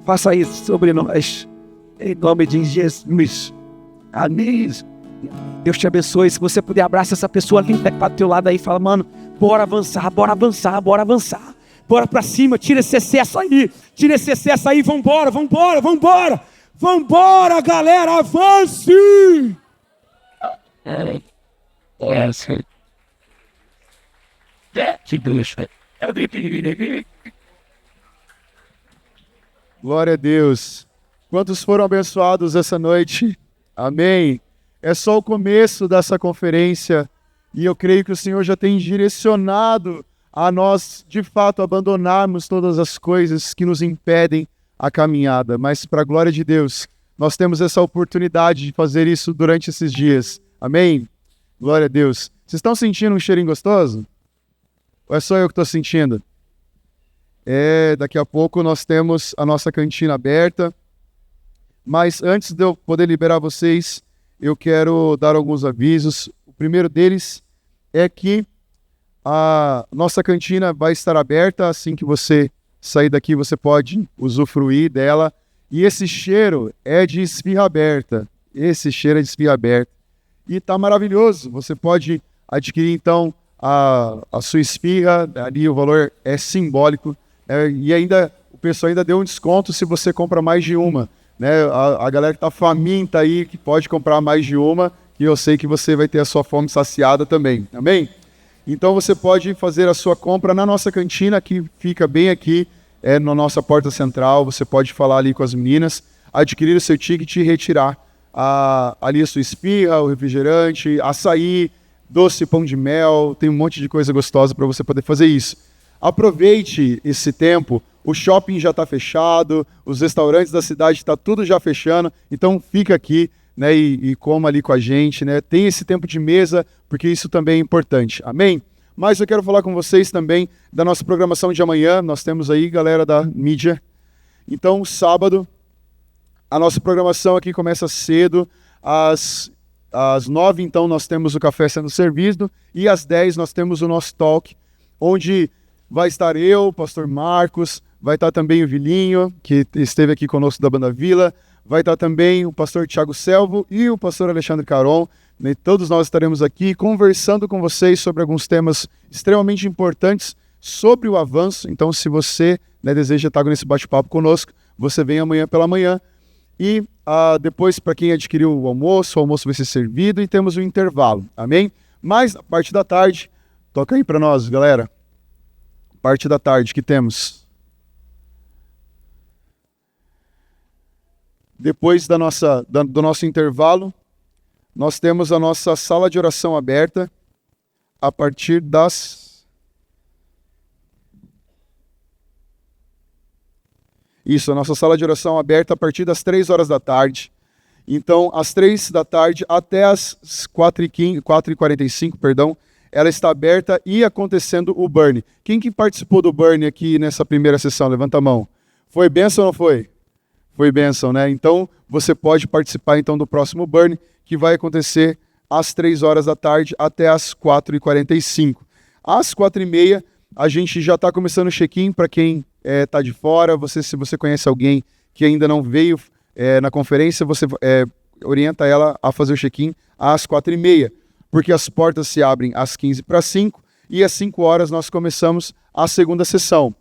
[SPEAKER 3] Faça isso sobre nós, em nome de Jesus. Amém. Deus te abençoe. Se você puder, abraça essa pessoa ali que está do teu lado aí e fala: mano, bora avançar, bora avançar, bora avançar. Bora pra cima, tira esse excesso aí, vambora, vambora, vambora. Vambora, galera, avance!
[SPEAKER 1] Glória a Deus. Quantos foram abençoados essa noite? Amém. É só o começo dessa conferência. E eu creio que o Senhor já tem direcionado a nós, de fato, abandonarmos todas as coisas que nos impedem a caminhada. Mas, para a glória de Deus, nós temos essa oportunidade de fazer isso durante esses dias. Amém? Glória a Deus. Vocês estão sentindo um cheirinho gostoso? Ou é só eu que estou sentindo? Daqui a pouco nós temos a nossa cantina aberta. Mas antes de eu poder liberar vocês, eu quero dar alguns avisos. O primeiro deles é que a nossa cantina vai estar aberta. Assim que você sair daqui, você pode usufruir dela. E esse cheiro é de esfirra aberta. Esse cheiro é de esfirra aberta. E tá maravilhoso. Você pode adquirir, então, a sua esfirra. Ali o valor é simbólico. E ainda o pessoal ainda deu um desconto se você compra mais de uma. Né? A galera que tá faminta aí, que pode comprar mais de uma. E eu sei que você vai ter a sua fome saciada também. Amém? Então você pode fazer a sua compra na nossa cantina, que fica bem aqui, na nossa porta central. Você pode falar ali com as meninas, adquirir o seu ticket e retirar ali a sua esfirra, o refrigerante, açaí, doce, pão de mel. Tem um monte de coisa gostosa para você poder fazer isso. Aproveite esse tempo. O shopping já está fechado, os restaurantes da cidade está tudo já fechando. Então fica aqui, né, e coma ali com a gente, né? Tem esse tempo de mesa, porque isso também é importante. Amém? Mas eu quero falar com vocês também da nossa programação de amanhã. Nós temos aí, galera da mídia. Então, sábado, a nossa programação aqui começa cedo. Às 9, então, nós temos o café sendo servido. E às 10 nós temos o nosso talk, onde vai estar eu, o pastor Marcos, vai estar também o Vilinho, que esteve aqui conosco da Banda Vila. Vai estar também o pastor Thiago Selvo e o pastor Alexandre Caron. Né? Todos nós estaremos aqui conversando com vocês sobre alguns temas extremamente importantes sobre o avanço. Então, se você, né, deseja estar nesse bate-papo conosco, você vem amanhã pela manhã. E depois, para quem adquiriu o almoço vai ser servido e temos um intervalo. Amém? Mas, a parte da tarde, toca aí para nós, galera. Parte da tarde que temos... Depois do nosso intervalo, nós temos a nossa sala de oração aberta a partir das... Isso, a nossa sala de oração aberta a partir das 3 horas da tarde. Então, às 3 da tarde até às 4h45, perdão, ela está aberta e acontecendo o burn. Quem que participou do burn aqui nessa primeira sessão? Levanta a mão. Foi bênção ou não foi? Foi bênção, né? Então, você pode participar então do próximo burn, que vai acontecer às 3 horas da tarde até às 4h45. Às 4h30, a gente já está começando o check-in para quem está de fora. Se você conhece alguém que ainda não veio na conferência, você orienta ela a fazer o check-in às 4h30, porque as portas se abrem às 4:45 e às 5 horas nós começamos a segunda sessão.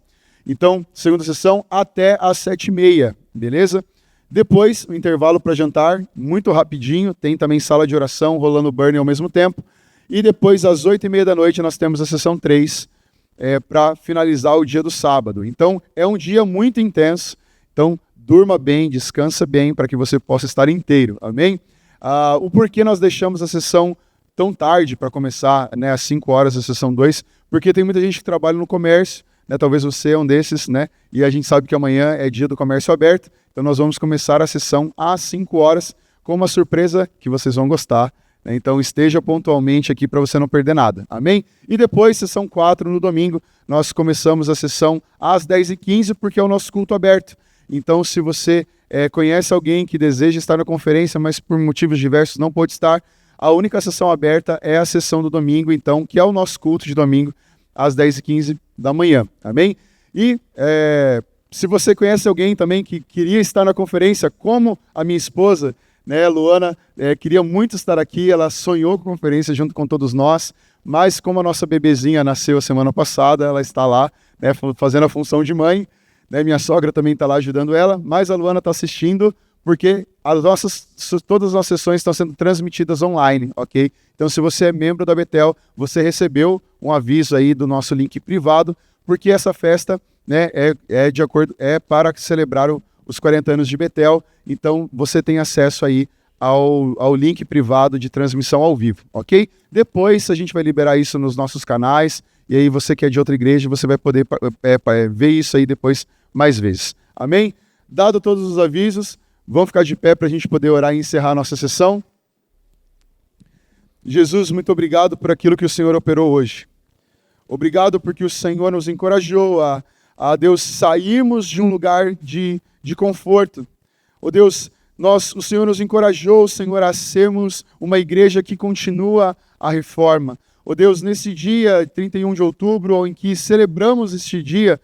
[SPEAKER 1] Então, segunda sessão até às 7h30, beleza? Depois, o intervalo para jantar, muito rapidinho, tem também sala de oração rolando burn ao mesmo tempo. E depois, às 8h30 da noite, nós temos a sessão 3 para finalizar o dia do sábado. Então, é um dia muito intenso. Então, durma bem, descansa bem, para que você possa estar inteiro, amém? O porquê nós deixamos a sessão tão tarde para começar, né, às 5 horas, a sessão 2? Porque tem muita gente que trabalha no comércio, né, talvez você é um desses, né? E a gente sabe que amanhã é dia do comércio aberto, então nós vamos começar a sessão às 5 horas com uma surpresa que vocês vão gostar, né? Então esteja pontualmente aqui para você não perder nada, amém? E depois, sessão 4 no domingo, nós começamos a sessão às 10h15, porque é o nosso culto aberto. Então, se você conhece alguém que deseja estar na conferência, mas por motivos diversos não pôde estar, a única sessão aberta é a sessão do domingo, então, que é o nosso culto de domingo, às 10h15 da manhã, amém? E se você conhece alguém também que queria estar na conferência, como a minha esposa, né, Luana, queria muito estar aqui, ela sonhou com a conferência junto com todos nós, mas como a nossa bebezinha nasceu a semana passada, ela está lá, né, fazendo a função de mãe, né, minha sogra também está lá ajudando ela, mas a Luana está assistindo, porque todas as nossas sessões estão sendo transmitidas online, ok? Então, se você é membro da Betel, você recebeu um aviso aí do nosso link privado, porque essa festa, né, é para celebrar os 40 anos de Betel, então você tem acesso aí ao link privado de transmissão ao vivo, ok? Depois a gente vai liberar isso nos nossos canais, e aí você que é de outra igreja, você vai poder ver isso aí depois mais vezes. Amém? Dado todos os avisos, vamos ficar de pé para a gente poder orar e encerrar a nossa sessão. Jesus, muito obrigado por aquilo que o Senhor operou hoje. Obrigado porque o Senhor nos encorajou a Deus, sairmos de um lugar de conforto. Ó Deus, o Senhor nos encorajou, Senhor, a sermos uma igreja que continua a reforma. Ó Deus, nesse dia, 31 de outubro, em que celebramos este dia,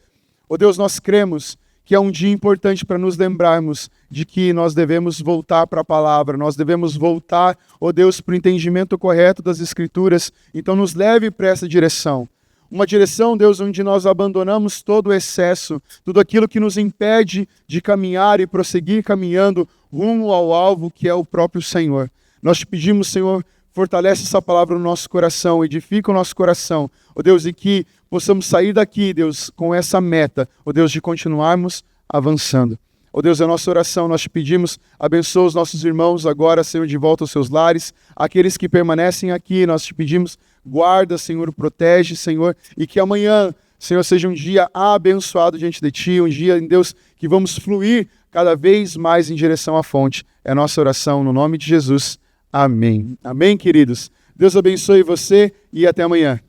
[SPEAKER 1] ó Deus, nós cremos que é um dia importante para nos lembrarmos de que nós devemos voltar para a palavra, nós devemos voltar, ó Deus, para o entendimento correto das Escrituras. Então nos leve para essa direção. Uma direção, Deus, onde nós abandonamos todo o excesso, tudo aquilo que nos impede de caminhar e prosseguir caminhando rumo ao alvo que é o próprio Senhor. Nós te pedimos, Senhor, fortalece essa palavra no nosso coração, edifica o nosso coração, ó Deus, e que possamos sair daqui, Deus, com essa meta, ó Deus, de continuarmos avançando. Ó Deus, é a nossa oração, nós te pedimos, abençoa os nossos irmãos agora, Senhor, de volta aos seus lares, aqueles que permanecem aqui, nós te pedimos, guarda, Senhor, protege, Senhor, e que amanhã, Senhor, seja um dia abençoado diante de Ti, um dia, em Deus, que vamos fluir cada vez mais em direção à fonte. É a nossa oração, no nome de Jesus. Amém. Amém, queridos? Deus abençoe você e até amanhã.